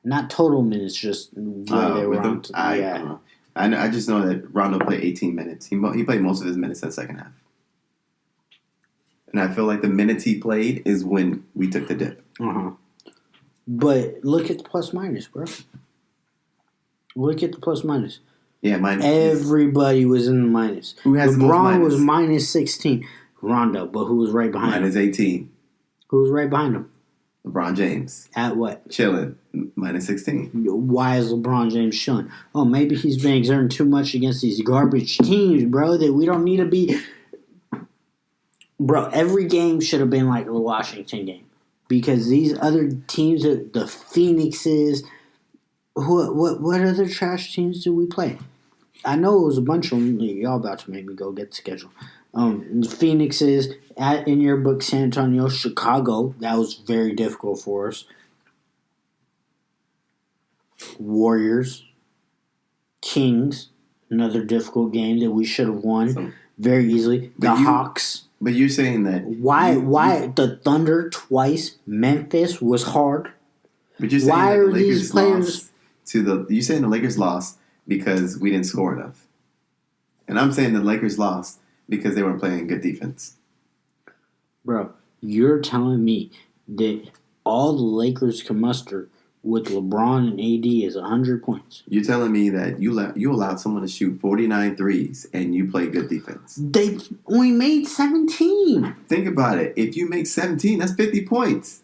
Not total minutes, just where they were on. I just know that Rondo played 18 minutes. He played most of his minutes in the second half. And I feel like the minutes he played is when we took the dip. But look at the plus minus, bro. Look at the plus minus. Yeah, minus. Everybody was in the minus. Who has the most LeBron minus? was minus 16. Rondo, but who was right behind him? Minus 18. Who was right behind him? LeBron James. At what? Chilling. Minus 16. Why is LeBron James chilling? Oh, maybe he's been exerting too much against these garbage teams, bro, that we don't need to be. Bro, every game should have been like the Washington game. Because these other teams, the Phoenixes, what other trash teams did we play? I know it was a bunch of them. Y'all about to make me go get the schedule. The Phoenixes, in your book, San Antonio, Chicago. That was very difficult for us. Warriors, Kings, another difficult game that we should have won very easily. The Hawks. But you're saying that Why the Thunder twice? Memphis was hard. But you're saying Why that the are Lakers these players? You're saying the Lakers lost because we didn't score enough, and I'm saying the Lakers lost because they weren't playing good defense. Bro, you're telling me that all the Lakers can muster with LeBron and AD is 100 points. You're telling me that you allowed someone to shoot 49 threes and you play good defense. They only made 17. Think about it. If you make 17, that's 50 points.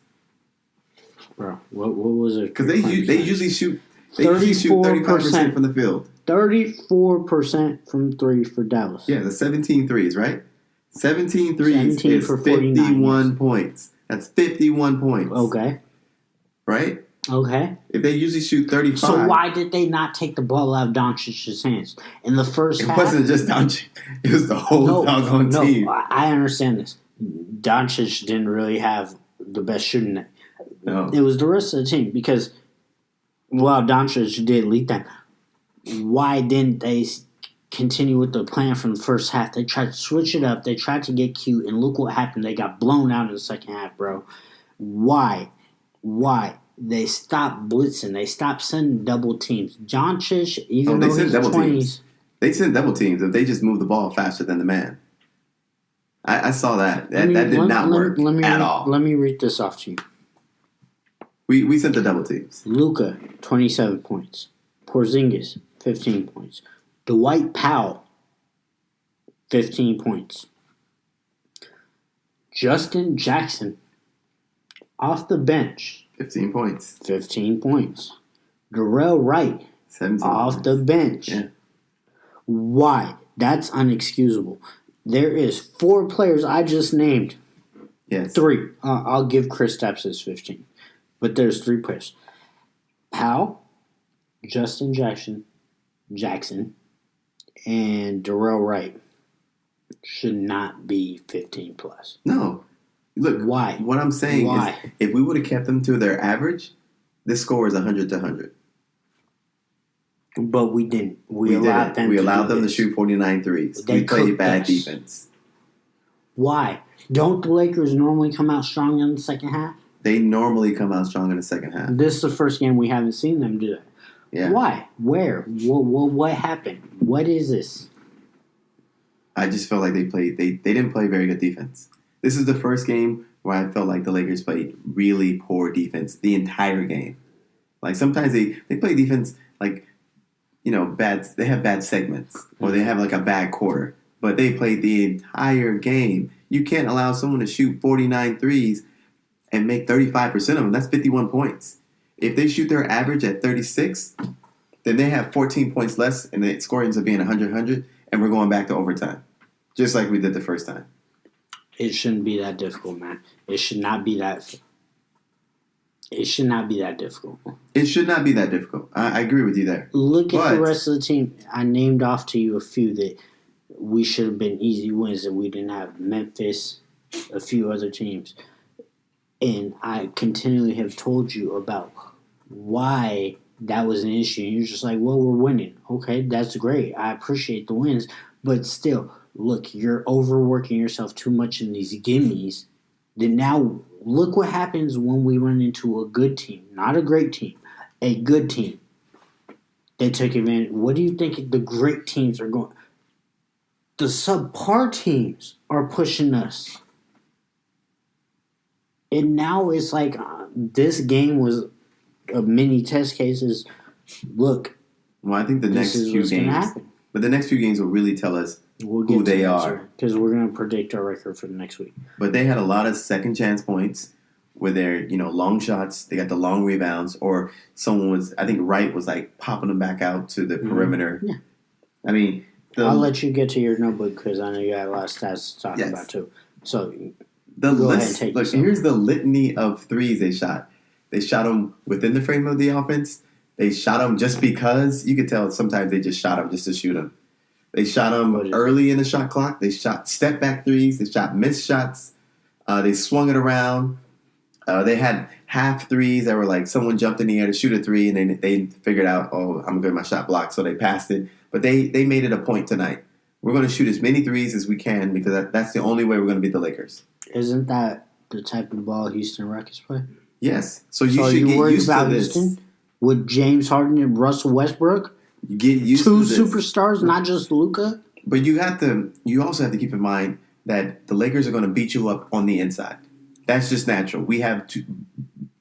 Bro, what was it? Because they usually shoot 35% from the field. 34% from three for Dallas. Yeah, the 17 threes, right? 17 threes 17 is for 49 points. That's 51 points. Okay. Right? Okay. If they usually shoot 35. So why did they not take the ball out of Doncic's hands in the first half? It wasn't just Doncic. It was the whole doggone team. No, I understand this. Doncic didn't really have the best shooting. No. It was the rest of the team because while Doncic did lead them, why didn't they continue with the plan from the first half? They tried to switch it up. They tried to get cute, and look what happened. They got blown out in the second half, bro. Why? They stopped blitzing. They stopped sending double teams. Doncic, even though he's 20s. They sent double teams if they just moved the ball faster than the man. I saw that. That did not work at all. Let me read this off to you. We sent the double teams. Luka, 27 points. Porzingis, 15 points. Dwight Powell, 15 points. Justin Jackson, off the bench, 15 points. 15 points. Darrell Wright, 17 off points. the bench. Yeah. Why? That's unexcusable. There is 4 players I just named. Yes. 3. I'll give Kristaps his 15. But there's 3 players. Powell, Justin Jackson, and Darrell Wright should not be 15 plus. No. Look, why? What I'm saying is if we would have kept them to their average, this score is 100 to 100. But we didn't. We allowed them to shoot 49 threes. They we played bad us. defense. Why? Don't the Lakers normally come out strong in the second half? They normally come out strong in the second half. This is the first game we haven't seen them do that. Yeah. Why? Where? What happened? What is this? I just felt like they didn't play very good defense. This is the first game where I felt like the Lakers played really poor defense the entire game. Like sometimes they play defense like, bad. They have bad segments or they have like a bad quarter, but they played the entire game. You can't allow someone to shoot 49 threes and make 35% of them. That's 51 points. If they shoot their average at 36, then they have 14 points less and the score ends up being 100, and we're going back to overtime, just like we did the first time. It shouldn't be that difficult, man. It should not be that difficult. It should not be that difficult. I agree with you there. Look at the rest of the team. I named off to you a few that we should have been easy wins that we didn't have. Memphis, a few other teams. And I continually have told you about why that was an issue. And you're just like, well, we're winning. Okay, that's great. I appreciate the wins. But still, look, you're overworking yourself too much in these gimmies. Then now, look what happens when we run into a good team. Not a great team. A good team. They took advantage. What do you think the great teams are going? The subpar teams are pushing us. And now it's like this game was a mini test cases. Look, well, I think the next few games, but the next few games will really tell us who they are, because we're going to predict our record for the next week. But they had a lot of second chance points where they're long shots. They got the long rebounds, or someone was, I think Wright was like popping them back out to the perimeter. Yeah, I mean, I'll let you get to your notebook because I know you got a lot of stats to talk about too. So the list. Look, here's the litany of threes they shot. They shot them within the frame of the offense. They shot them just because. You could tell sometimes they just shot them just to shoot them. They shot them early in the shot clock. They shot step back threes. They shot missed shots. They swung it around. They had half threes that were like someone jumped in the air to shoot a three, and then they figured out, oh, I'm going to get my shot blocked, so they passed it. But they made it a point tonight. We're going to shoot as many threes as we can because that's the only way we're going to beat the Lakers. Isn't that the type of ball Houston Rockets play? Yes. So you should get used to this. Houston? With James Harden and Russell Westbrook? You get used to this. Two superstars, not just Luka? But you also have to keep in mind that the Lakers are going to beat you up on the inside. That's just natural. We have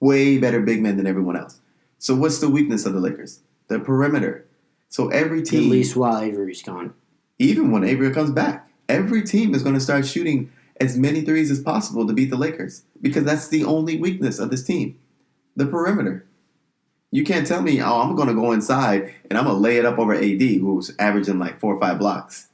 way better big men than everyone else. So what's the weakness of the Lakers? The perimeter. So every team... At least while Avery's gone. Even when Avery comes back. Every team is going to start shooting as many threes as possible to beat the Lakers. Because that's the only weakness of this team. The perimeter. You can't tell me, oh, I'm going to go inside and I'm going to lay it up over AD, who's averaging like 4 or 5 blocks.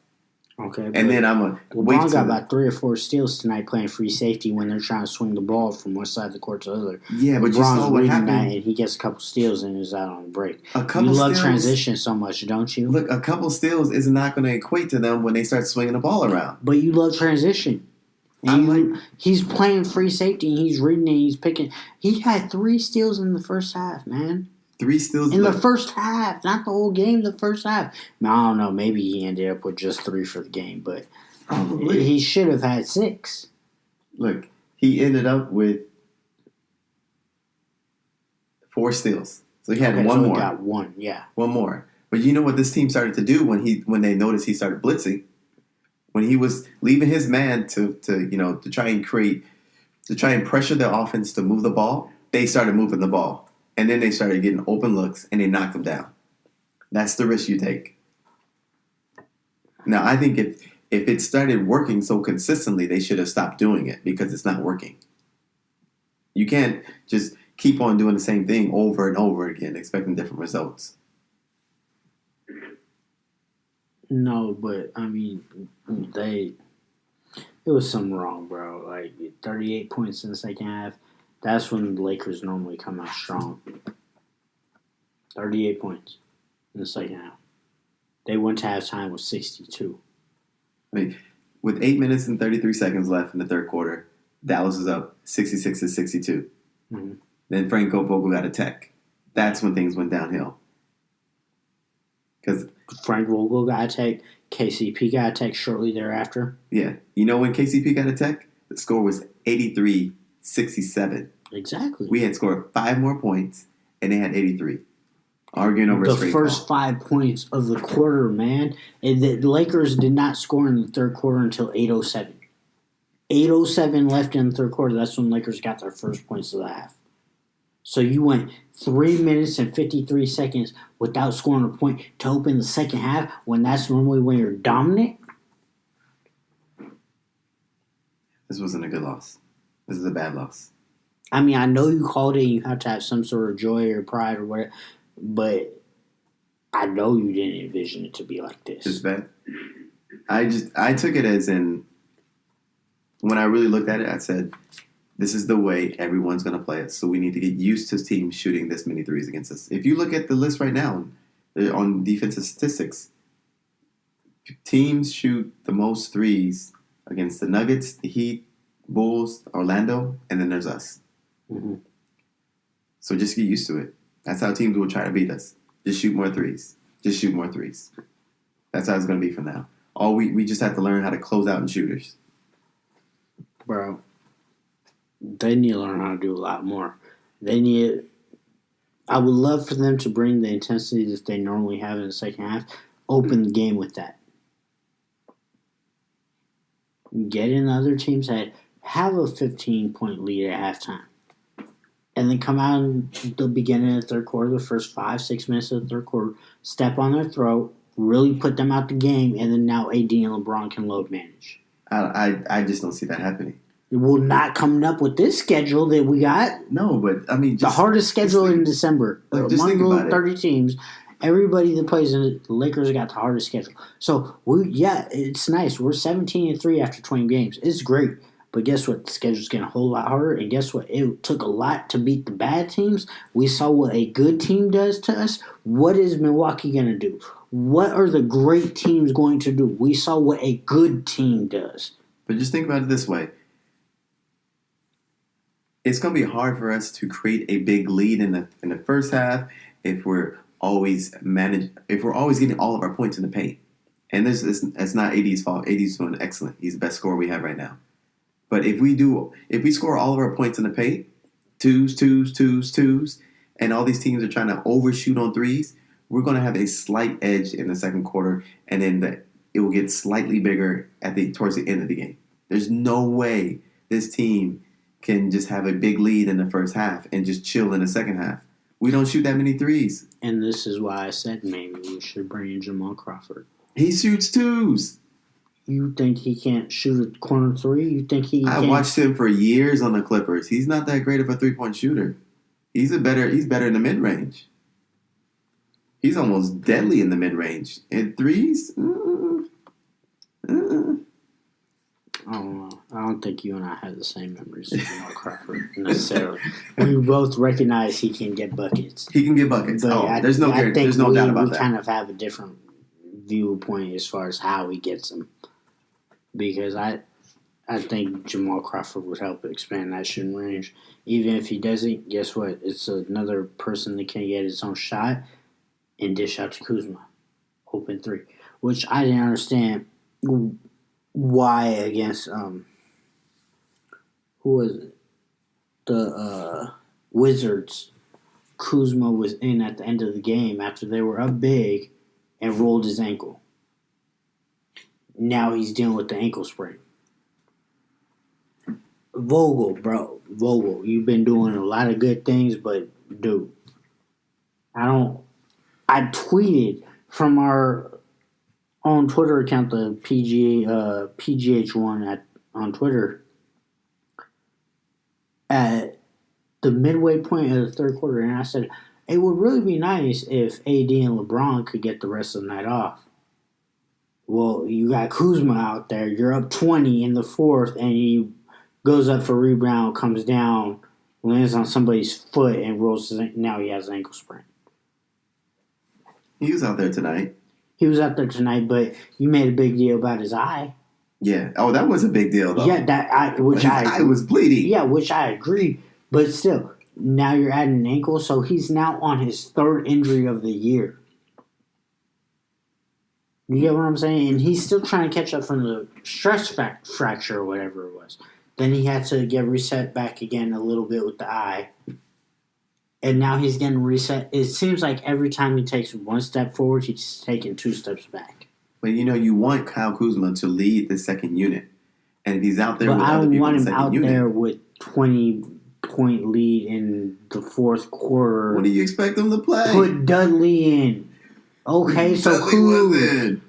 Okay. And then I'm going to wait. LeBron got about 3 or 4 steals tonight playing free safety when they're trying to swing the ball from one side of the court to the other. Yeah, but LeBron's you saw what happened. That and he gets a couple steals and is out on the break. You love steals, transition so much, don't you? Look, a couple steals is not going to equate to them when they start swinging the ball around. But you love transition. He's playing free safety and he's reading and he's picking. He had 3 steals in the first half, man. 3 steals in the first half, not the whole game. The first half. Now, I don't know. Maybe he ended up with just 3 for the game, but he should have had 6. Look, he ended up with 4 steals, so he had one more. He got 1, yeah, one more. But you know what this team started to do when they noticed he started blitzing, when he was leaving his man to try and pressure the offense to move the ball. They started moving the ball. And then they started getting open looks, and they knocked them down. That's the risk you take. Now, I think if it started working so consistently, they should have stopped doing it because it's not working. You can't just keep on doing the same thing over and over again, expecting different results. No, but, I mean, it was something wrong, bro. Like, 38 points in the second half. That's when the Lakers normally come out strong. 38 points in the second half. They went to halftime with 62. I mean, with 8 minutes and 33 seconds left in the third quarter, Dallas is up 66-62. Mm-hmm. Then Frank Vogel got a tech. That's when things went downhill. Because Frank Vogel got a tech. KCP got a tech shortly thereafter. Yeah. You know when KCP got a tech? The score was 83-67. Exactly. We had scored 5 more points, and they had 83. Arguing over the first ball. 5 points of the quarter, man. And the Lakers did not score in the third quarter until 8:07. 8:07 left in the third quarter. That's when Lakers got their first points of the half. So you went 3 minutes and 53 seconds without scoring a point to open the second half when that's normally when you're dominant? This wasn't a good loss. This is a bad loss. I mean, I know you called it and you have to have some sort of joy or pride or whatever, but I know you didn't envision it to be like this. It's bad. I took it as in, when I really looked at it, I said, this is the way everyone's going to play it, so we need to get used to teams shooting this many threes against us. If you look at the list right now, on defensive statistics, teams shoot the most threes against the Nuggets, the Heat, Bulls, Orlando, and then there's us. Mm-hmm. So just get used to it. That's how teams will try to beat us. Just shoot more threes. Just shoot more threes. That's how it's going to be from now. We just have to learn how to close out in shooters. Bro, they need to learn how to do a lot more. They need I would love for them to bring the intensity that they normally have in the second half. Open the game with that. Get in the other team's head. Have a 15-point lead at halftime. And then come out in the beginning of the third quarter, the first 5-6 minutes of the third quarter, step on their throat, really put them out the game, and then now AD and LeBron can load manage. I just don't see that happening. We're not coming up with this schedule that we got. No, but I mean, the hardest schedule in December. Like, among the 30 teams, everybody that plays in it, the Lakers got the hardest schedule. So it's nice. We're 17-3 after 20 games. It's great. But guess what? The schedule's getting a whole lot harder. And guess what? It took a lot to beat the bad teams. We saw what a good team does to us. What is Milwaukee going to do? What are the great teams going to do? We saw what a good team does. But just think about it this way. It's going to be hard for us to create a big lead in the first half if we're always getting all of our points in the paint. And it's not AD's fault. AD's doing excellent. He's the best scorer we have right now. But if we score all of our points in the paint, twos, and all these teams are trying to overshoot on threes, we're going to have a slight edge in the second quarter, and then it will get slightly bigger towards the end of the game. There's no way this team can just have a big lead in the first half and just chill in the second half. We don't shoot that many threes. And this is why I said maybe we should bring in Jamal Crawford. He shoots twos. You think he can't shoot a corner three? You think he I watched him for years on the Clippers. He's not that great of a three-point shooter. He's better in the mid-range. He's almost deadly in the mid-range. In threes? I don't know. I don't think you and I have the same memories of Jamal Crawford necessarily. We both recognize he can get buckets. He can get buckets. There's no doubt about that. We kind of have a different viewpoint as far as how he gets them. Because I think Jamal Crawford would help expand that shooting range. Even if he doesn't, guess what? It's another person that can get his own shot and dish out to Kuzma. Open three. Which I didn't understand why against who was it? The Wizards. Kuzma was in at the end of the game after they were up big and rolled his ankle. Now he's dealing with the ankle sprain. Vogel, you've been doing a lot of good things, but dude, I tweeted from our own Twitter account, the PGH one on Twitter, at the midway point of the third quarter, and I said, it would really be nice if AD and LeBron could get the rest of the night off. Well, you got Kuzma out there. You're up 20 in the fourth, and he goes up for rebound, comes down, lands on somebody's foot, and rolls now he has an ankle sprain. He was out there tonight. But you made a big deal about his eye. Yeah. Oh, that was a big deal, though. Yeah, his eye was bleeding. Yeah, which I agree. But still, now you're adding an ankle, so he's now on his third injury of the year. You get what I'm saying? And he's still trying to catch up from the stress fracture or whatever it was. Then he had to get reset back again a little bit with the eye. And now he's getting reset. It seems like every time he takes one step forward, he's taking 2 steps back. But, you want Kyle Kuzma to lead the second unit. And if he's out there with other people in the second unit. I don't want him out there with 20-point lead in the fourth quarter. What do you expect him to play? Put Dudley in. Okay, so Kuz.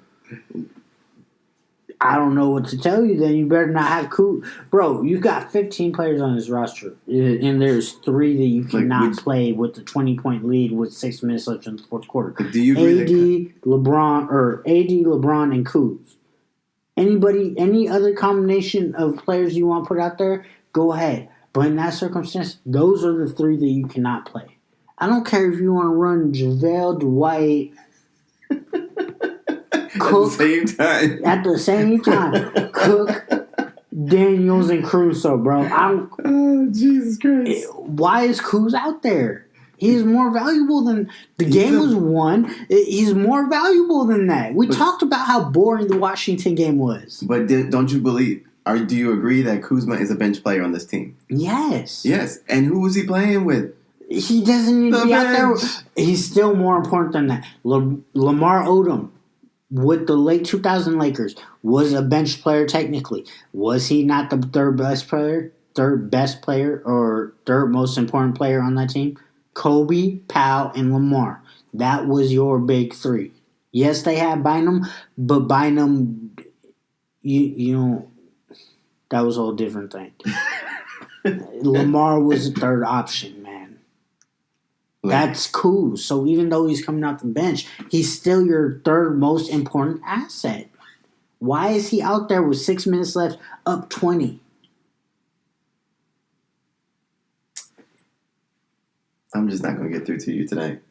I don't know what to tell you then. You better not have Kuz. Bro, you've got 15 players on this roster, and there's 3 that you cannot play with the 20-point lead with 6 minutes left in the fourth quarter. Do you agree LeBron, and Kuz. Any other combination of players you want to put out there, go ahead. But in that circumstance, those are the 3 that you cannot play. I don't care if you want to run JaVale, Dwight, Cook, at the same time, Cook, Daniels, and Caruso, bro. Oh, Jesus Christ. Why is Kuz out there? He's more valuable than... The game was won. He's more valuable than that. We talked about how boring the Washington game was. But don't you believe... Or do you agree that Kuzma is a bench player on this team? Yes. Yes. And who was he playing with? He doesn't need to be out there. bench. He's still more important than that. Lamar Odom with the late 2000 Lakers was a bench player technically. Was he not the third best player, or third most important player on that team? Kobe, Powell, and Lamar. That was your big three. Yes, they had Bynum, but Bynum, you know, that was a whole different thing. Lamar was the third option, man. That's cool. So even though he's coming off the bench, he's still your third most important asset. Why is he out there with 6 minutes left, up 20? I'm just not going to get through to you tonight.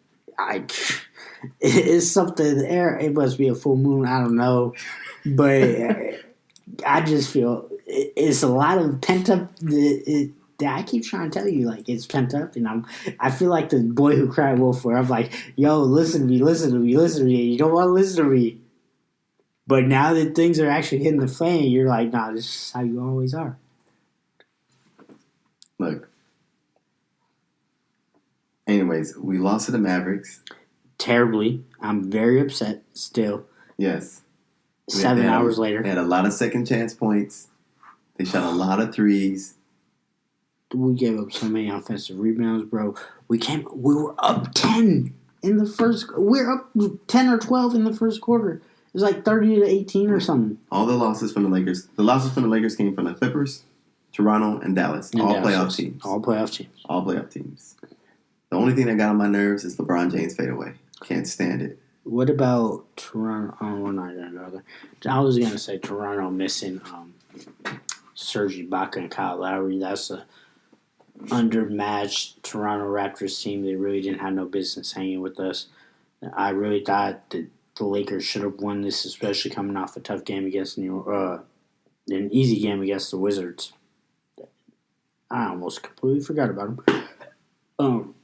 It's something there. It must be a full moon. I don't know, but I just feel it's a lot of pent up. I keep trying to tell you, like, it's pent up, and I feel like the boy who cried wolf. Where I'm like, yo, listen to me, listen to me, listen to me. You don't want to listen to me, but now that things are actually hitting the fan, you're like, nah, this is how you always are. Look. Anyways, we lost to the Mavericks. Terribly. I'm very upset still. Yes. 7 hours later. They had a lot of second chance points. They shot a lot of threes. We gave up so many offensive rebounds, bro. We were up 10 in the first. We're up 10 or 12 in the first quarter. It was like 30-18 or something. All the losses from the Lakers. The losses from the Lakers came from the Clippers, Toronto, and Dallas. Playoff teams. All playoff teams. All playoff teams. The only thing that got on my nerves is LeBron James fadeaway. Can't stand it. What about Toronto? Oh, we're not going to go there. I was going to say Toronto missing Serge Ibaka and Kyle Lowry. That's a undermatched Toronto Raptors team. They really didn't have no business hanging with us. I really thought that the Lakers should have won this, especially coming off a tough game against an easy game against the Wizards. I almost completely forgot about them.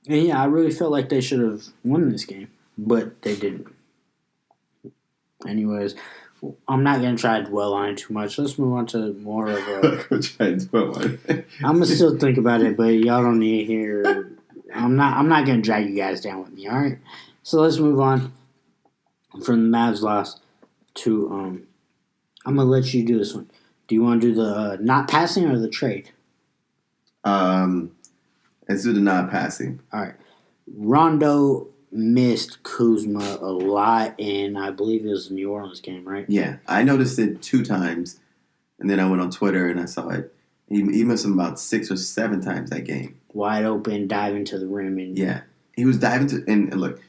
And yeah, I really felt like they should have won this game, but they didn't. Anyways, I'm not going to try to dwell on it too much. Let's move on to more of a... I'm going to still think about it, but y'all don't need to hear... I'm not going to drag you guys down with me, all right? So let's move on from the Mavs loss to... I'm going to let you do this one. Do you want to do the not passing or the trade? Let's do the not passing. All right. Rondo missed Kuzma a lot, and I believe it was the New Orleans game, right? Yeah. I noticed it 2 times, and then I went on Twitter and I saw it. He missed him about 6 or 7 times that game. Wide open, diving to the rim. Yeah. He was diving to... And look,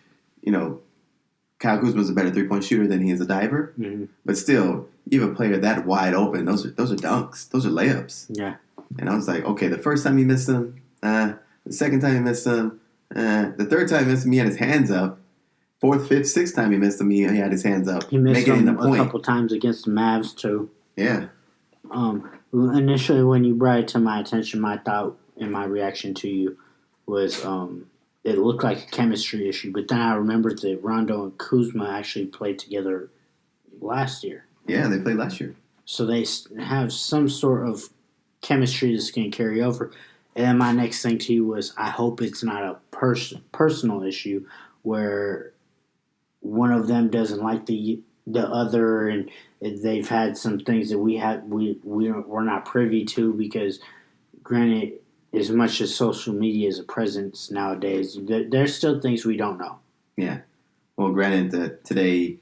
Kyle Kuzma's a better 3-point shooter than he is a diver. Mm-hmm. But still, you have a player that wide open. Those are dunks. Those are layups. Yeah. And I was like, okay, the first time he missed him, the second time he missed him, the third time he missed him, he had his hands up. 4th, 5th, 6th time he missed him, he had his hands up. He missed him a couple times against the Mavs, too. Yeah. Initially, when you brought it to my attention, my thought and my reaction to you was it looked like a chemistry issue. But then I remembered that Rondo and Kuzma actually played together last year. Yeah, they played last year. So they have some sort of chemistry that's going to carry over. And then my next thing to you was, I hope it's not a personal issue where one of them doesn't like the other, and they've had some things that we're not privy to, because granted, as much as social media is a presence nowadays, there's still things we don't know. Yeah. Well, granted that today,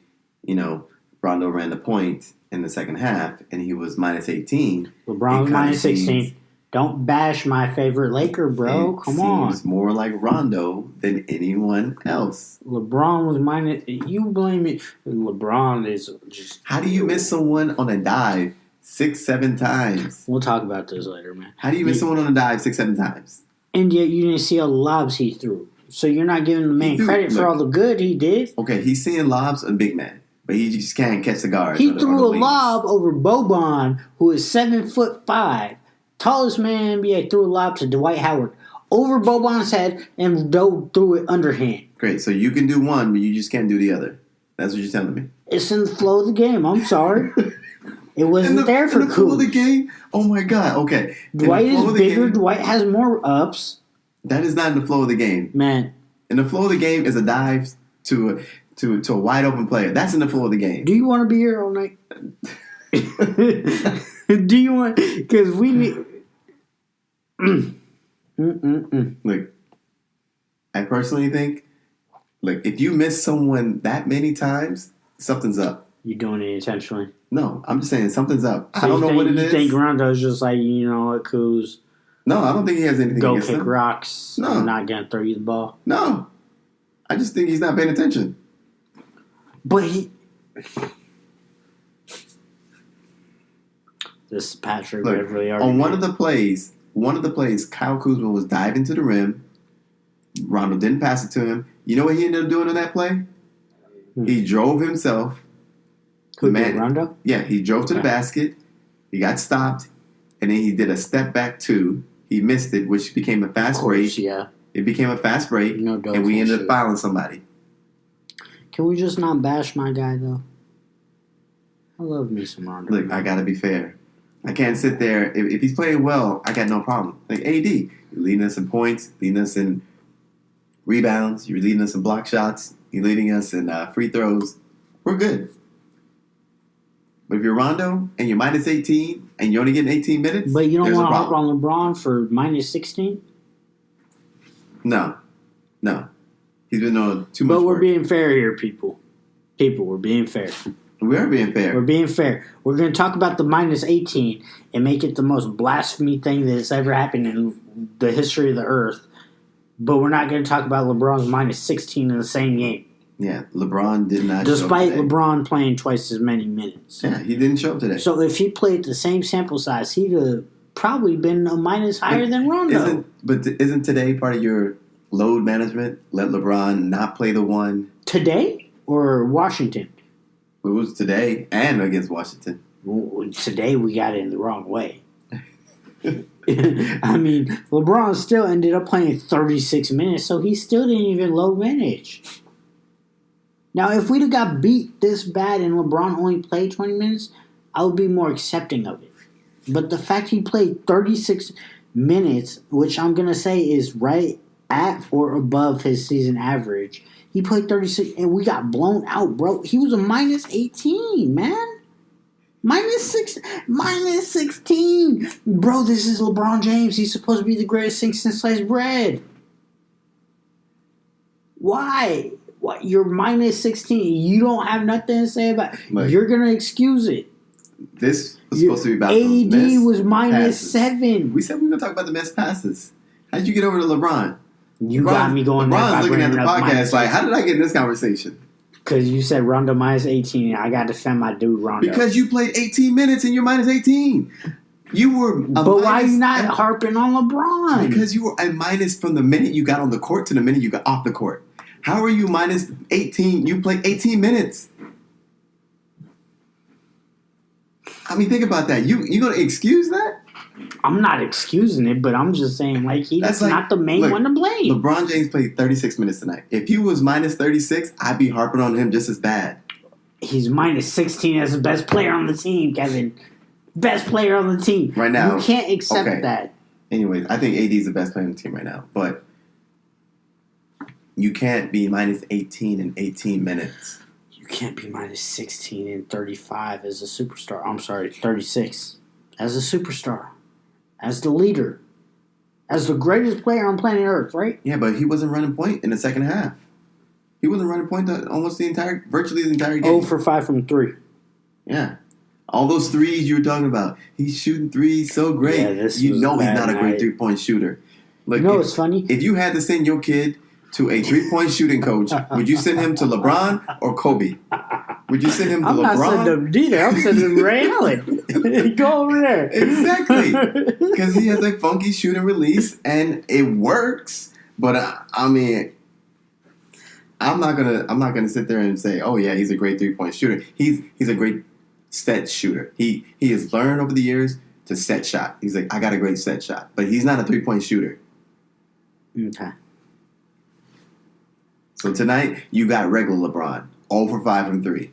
Rondo ran the point in the second half, and he was minus 18. LeBron was minus 16. Don't bash my favorite Laker, bro. Come on. Seems more like Rondo than anyone else. LeBron was minus... You blame it. LeBron is just... How do you miss someone on a dive 6, 7 times? We'll talk about this later, man. How do you miss someone on a dive 6, 7 times? And yet you didn't see all the lobs he threw. So you're not giving the man credit for all the good he did. Okay, he's seeing lobs on big man, but he just can't catch the guard. He threw a lob over Boban, who is 7'5". Tallest man in the NBA, threw a lob to Dwight Howard over Boban's head and threw it underhand. Great. So you can do one, but you just can't do the other. That's what you're telling me. It's in the flow of the game. I'm sorry. It wasn't there for in the flow of the game? Oh, my God. Okay. Dwight is bigger. Dwight has more ups. That is not in the flow of the game. Man, In the flow of the game is a dive to a wide open player. That's in the flow of the game. do you want to be here all night? Do you want? Because we need. Look, I personally think, if you miss someone that many times, something's up. You doing it intentionally? No, I'm just saying something's up. So I don't know what it is. You think Rondo's just like, what, Kuz? No, I don't think he has anything Go against kick him. rocks. No. I'm not going to throw you the ball. No. I just think he's not paying attention. But he... This is Patrick Beverly on one of the plays, Kyle Kuzma was diving to the rim. Rondo didn't pass it to him. You know what he ended up doing on that play? He drove himself. Who did, Rondo? Yeah, he drove to the basket. He got stopped. And then he did a step back two. He missed it, which became a fast break. Yeah. It became a fast break. No doubt. And we ended up fouling somebody. Can we just not bash my guy, though? I love me some Rondo. Look, I got to be fair. I can't sit there. If he's playing well, I got no problem. Like AD, you're leading us in points, leading us in rebounds, you're leading us in block shots, you're leading us in free throws. We're good. But if you're Rondo and you're minus 18 and you're only getting 18 minutes, but you don't want to hop on LeBron for minus 16? No. He's been doing too much But we're work. being fair here, people. We're being fair. We are being fair. We're being fair. We're going to talk about the minus 18 and make it the most blasphemy thing that's ever happened in the history of the earth. But we're not going to talk about LeBron's minus 16 in the same game. Yeah, LeBron did not Despite show up today. LeBron playing twice as many minutes. Yeah, he didn't show up today. So if he played the same sample size, he'd have probably been a minus higher than Rondo. Isn't today part of your load management? Let LeBron not play the one. Today or Washington? It was today and against Washington. Today we got it in the wrong way. I mean, LeBron still ended up playing 36 minutes, so he still didn't even load manage. Now, if we'd have got beat this bad and LeBron only played 20 minutes, I would be more accepting of it. But the fact he played 36 minutes, which I'm going to say is right at or above his season average, he played 36 and we got blown out, bro. He was a minus 18, man. Minus 16. Bro, this is LeBron James. He's supposed to be the greatest thing since sliced bread. Why? What? You're minus 16. You don't have nothing to say about it. You're going to excuse it. This was supposed to be about AD was minus 7. We said we were going to talk about the missed passes. How'd you get over to LeBron? You got me going there. LeBron's looking at the podcast like, how did I get in this conversation? Because you said Rondo minus 18, and I got to defend my dude Rondo. Because you played 18 minutes and you're minus 18. You were But why are you not harping on LeBron? Because you were a minus from the minute you got on the court to the minute you got off the court. How are you minus 18? You played 18 minutes. I mean, think about that. You going to excuse that? I'm not excusing it, but I'm just saying, he's not the main one to blame. LeBron James played 36 minutes tonight. If he was minus 36, I'd be harping on him just as bad. He's minus 16 as the best player on the team, Kevin. Best player on the team. Right now. You can't accept that. Anyways, I think AD is the best player on the team right now. But you can't be minus 18 in 18 minutes. You can't be minus 16 and 35 as a superstar. I'm sorry, 36 as a superstar. As the leader. As the greatest player on planet Earth, right? Yeah, but he wasn't running point in the second half. He wasn't running point virtually the entire game. 0 for 5 from 3. Yeah. All those threes you were talking about. He's shooting threes so great. Yeah, he's not a great three-point shooter. Look, it's funny? If you had to send your kid to a three-point shooting coach, would you send him to LeBron or Kobe? Would you send him to LeBron? I'm not sending him neither. I'm sending him Ray Allen. Go over there. Exactly. Because he has a funky shoot and release, and it works. But, I mean, I'm not gonna sit there and say, oh, yeah, he's a great three-point shooter. He's a great set shooter. He has learned over the years to set shot. He's like, I got a great set shot. But he's not a three-point shooter. Okay. So tonight, you got regular LeBron. 0 for 5 from 3. You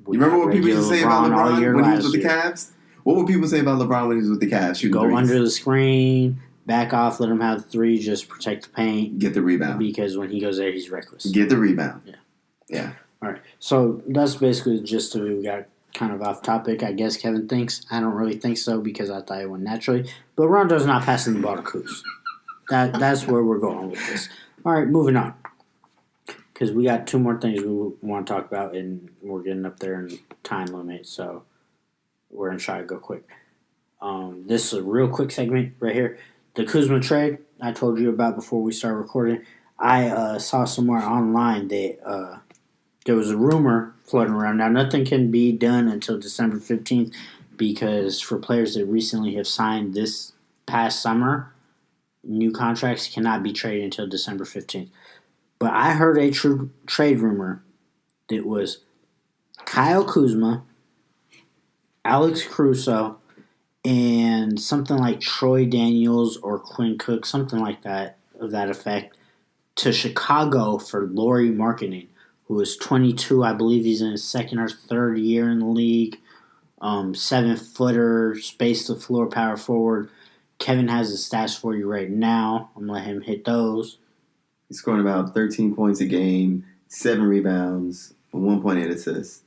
remember what people used to say about LeBron when he was with the Cavs? What would people say about LeBron when he was with the Cavs? Go under the screen, back off, let him have the three, just protect the paint. Get the rebound. Because when he goes there, he's reckless. Get the rebound. Yeah. All right. So that's basically the gist of it. We got kind of off topic. I guess Kevin thinks. I don't really think so because I thought it went naturally. But Rondo's not passing the ball to Kuz. That's where we're going with this. All right, moving on. Because we got two more things we want to talk about, and we're getting up there in time limit, so we're going to try to go quick. This is a real quick segment right here. The Kuzma trade I told you about before we started recording. I saw somewhere online that there was a rumor floating around. Now, nothing can be done until December 15th because for players that recently have signed this past summer, new contracts cannot be traded until December 15th. But I heard a true trade rumor that was Kyle Kuzma, Alex Caruso, and something like Troy Daniels or Quinn Cook, something like that, of that effect, to Chicago for Lauri Markkanen, who is 22. I believe he's in his second or third year in the league. 7-footer, space to floor, power forward. Kevin has the stats for you right now. I'm going to let him hit those. He's scoring about 13 points a game, 7 rebounds, 1.8 assists.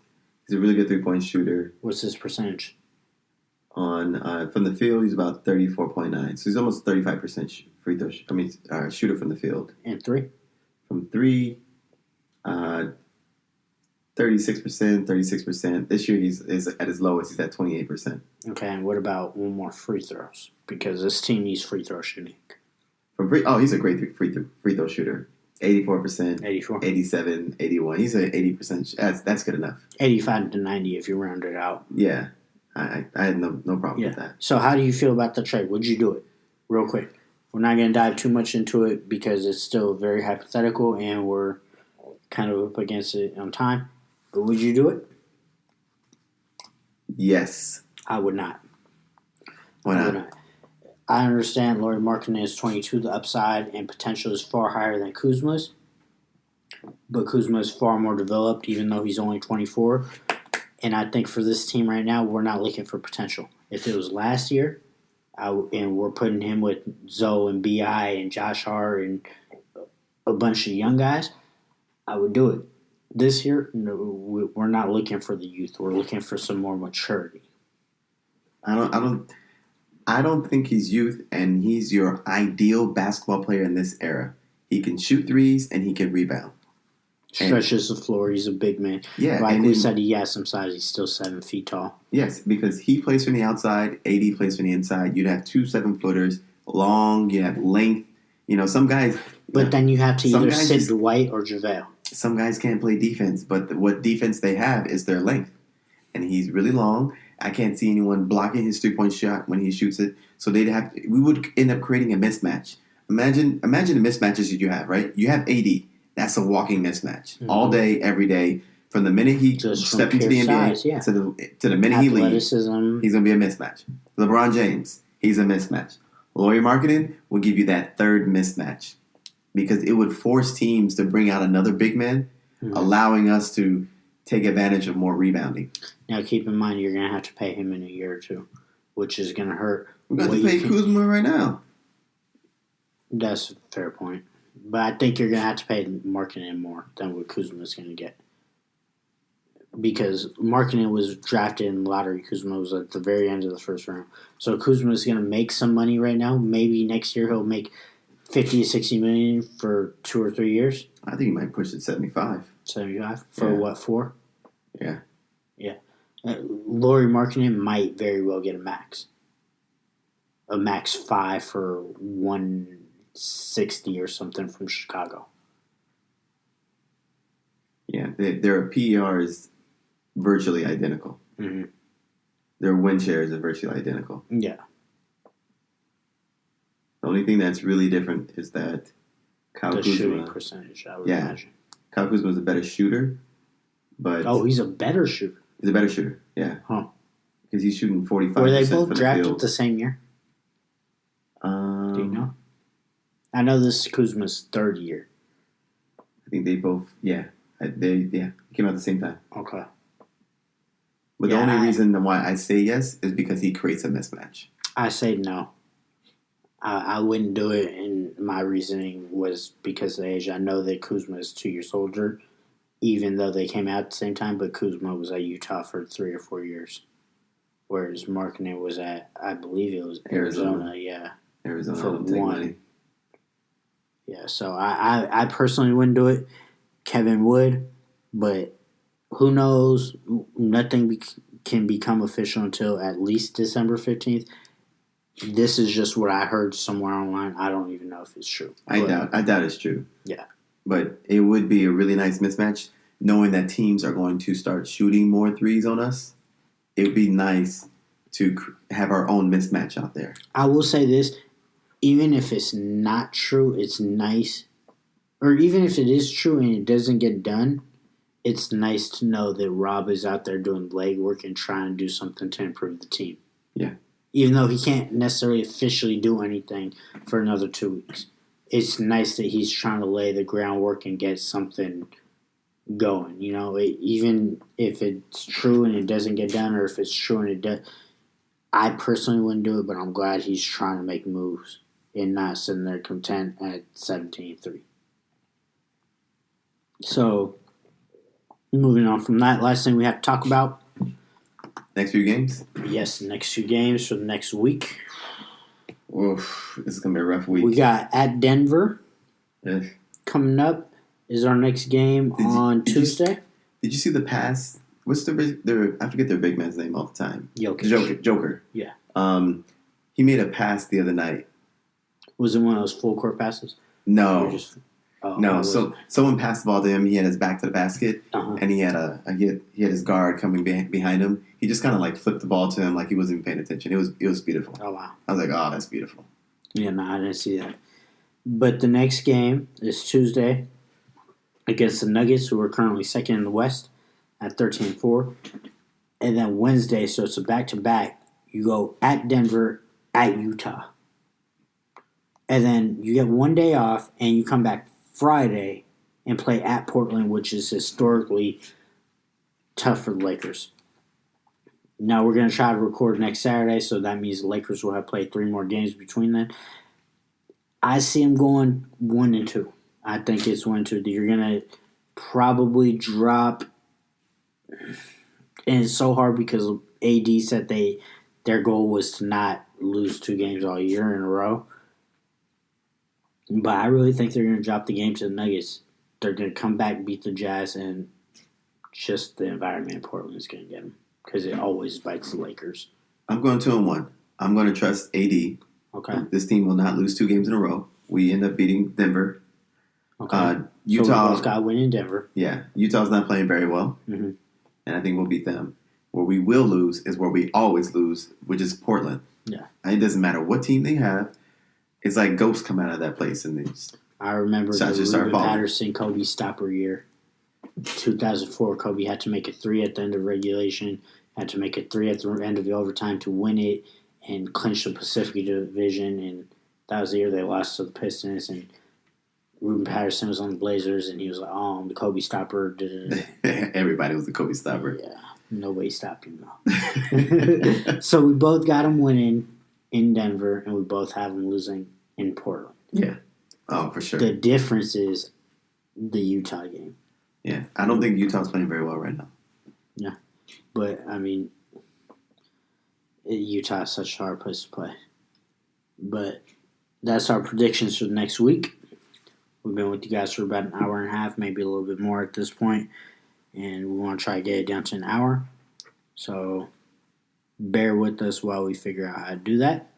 He's a really good three-point shooter. What's his percentage? From the field, he's about 34.9. So he's almost 35% free throw. Shooter from the field. And three? From three, 36%. This year he's at his lowest. He's at 28%. Okay, and what about one more free throws? Because this team needs free throw shooting. He's a great free throw shooter. 84%, 84. 87, 81. He's at 80%. That's good enough. 85 to 90 if you round it out. Yeah, I had no problem with that. So how do you feel about the trade? Would you do it? Real quick. We're not going to dive too much into it because it's still very hypothetical and we're kind of up against it on time. But would you do it? Yes. I would not. Why not? I understand Lauri Markkanen is 22. The upside and potential is far higher than Kuzma's. But Kuzma is far more developed, even though he's only 24. And I think for this team right now, we're not looking for potential. If it was last year, and we're putting him with Zoe and B.I. and Josh Hart and a bunch of young guys, I would do it. This year, no, we're not looking for the youth. We're looking for some more maturity. I don't think he's youth, and he's your ideal basketball player in this era. He can shoot threes, and he can rebound. Stretches the floor. He's a big man. Yeah, like we said, he has some size. He's still 7 feet tall. Yes, because he plays from the outside. AD plays from the inside. You'd have 2 7-footers, long. You have length. Some guys. But then you have to either Sid Dwight or JaVale. Some guys can't play defense, but what defense they have is their length, and he's really long. I can't see anyone blocking his 3-point shot when he shoots it. So we would end up creating a mismatch. Imagine the mismatches that you have, right? You have AD. That's a walking mismatch. Mm-hmm. All day, every day. From the minute he steps into the NBA to the minute he leaves, he's going to be a mismatch. LeBron James, he's a mismatch. Lauri Markkanen will give you that third mismatch because it would force teams to bring out another big man, allowing us to take advantage of more rebounding. Now, keep in mind, you're going to have to pay him in a year or two, which is going to hurt. We're going to pay Kuzma right now. That's a fair point. But I think you're going to have to pay Markkanen more than what Kuzma's going to get. Because Markkanen was drafted in the lottery. Kuzma was at the very end of the first round. So Kuzma's going to make some money right now. Maybe next year he'll make $50 to $60 million for 2 or 3 years. I think he might push it 75. 75 for what, 4? Yeah. Yeah. Lauri Markkanen might very well get a max. A max 5 for 160 or something from Chicago. Yeah, their PER is virtually identical. Mm-hmm. Their win shares are virtually identical. Yeah. The only thing that's really different is that Kyle Kuzma, shooting percentage, I would imagine. Kyle Kuzma is a better shooter, but he's a better shooter. He's a better shooter, yeah. Huh. Because he's shooting 45%. Were they both from drafted the field. the same year? Do you know? I know this is Kuzma's 3rd year. I think they both, they came out at the same time. Okay. But the only reason why I say yes is because he creates a mismatch. I say no. I wouldn't do it, and my reasoning was because of the age. I know that Kuzma is 2 years older, even though they came out at the same time, but Kuzma was at Utah for 3 or 4 years, whereas Markkanen was at, I believe it was Arizona, Arizona for don't take one. money. Yeah, so I personally wouldn't do it. Kevin would, but who knows? Nothing can become official until at least December 15th. This is just what I heard somewhere online. I don't even know if it's true. I doubt it's true. Yeah. But it would be a really nice mismatch knowing that teams are going to start shooting more threes on us. It would be nice to have our own mismatch out there. I will say this. Even if it's not true, it's nice. Or even if it is true and it doesn't get done, it's nice to know that Rob is out there doing legwork and trying to do something to improve the team. Yeah. Even though he can't necessarily officially do anything for another 2 weeks. It's nice that he's trying to lay the groundwork and get something going. Even if it's true and it doesn't get done, or if it's true and it does, I personally wouldn't do it, but I'm glad he's trying to make moves and not sitting there content at 17-3. So, moving on from that, last thing we have to talk about. Next few games? Yes, the next 2 games for the next week. Oof, this is going to be a rough week. We got at Denver Yes. coming up is our next game on Tuesday. Did you see the pass? What's their I forget their big man's name all the time. Joker. Yeah. He made a pass the other night. Was it one of those full court passes? No. So someone passed the ball to him. He had his back to the basket, and he had his guard coming behind him. He just kind of like flipped the ball to him like he wasn't even paying attention. It was beautiful. Oh wow! I was like, oh, that's beautiful. Yeah, no, I didn't see that. But the next game is Tuesday against the Nuggets, who are currently second in the West at 13-4, and then Wednesday. So it's a back-to-back. You go at Denver, at Utah, and then you get 1 day off, and you come back Friday and play at Portland, which is historically tough for the Lakers. Now we're going to try to record next Saturday, so that means the Lakers will have played 3 more games between then. I see them going 1-2. I think it's 1-2. You're going to probably drop, and it's so hard because AD said their goal was to not lose 2 games all year in a row. But I really think they're going to drop the game to the Nuggets. They're going to come back, beat the Jazz, and just the environment in Portland is going to get them because it always bites the Lakers. I'm going 2-1. I'm going to trust AD. Okay. This team will not lose 2 games in a row. We end up beating Denver. Okay. Utah. So we both got a win in Denver. Yeah. Utah's not playing very well. Mm-hmm. And I think we'll beat them. Where we will lose is where we always lose, which is Portland. Yeah. And it doesn't matter what team they have. It's like ghosts come out of that place. And I remember the Ruben Patterson Kobe stopper year. 2004, Kobe had to make a 3 at the end of regulation, had to make a 3 at the end of the overtime to win it and clinch the Pacific Division. And that was the year they lost to the Pistons. And Ruben Patterson was on the Blazers, and he was like, "Oh, I'm the Kobe stopper." Everybody was the Kobe stopper. Yeah, nobody stopped him though. So we both got him winning in Denver, and we both have him losing in Portland. Yeah. Oh, for sure. The difference is the Utah game. Yeah, I don't think Utah's playing very well right now. Yeah, but I mean, Utah is such a hard place to play. But that's our predictions for the next week. We've been with you guys for about an hour and a half, maybe a little bit more at this point, and we want to try to get it down to an hour. So bear with us while we figure out how to do that.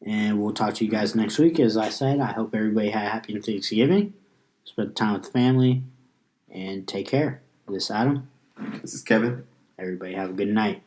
And we'll talk to you guys next week. As I said, I hope everybody had a happy Thanksgiving. Spend time with the family. And take care. This is Adam. This is Kevin. Everybody have a good night.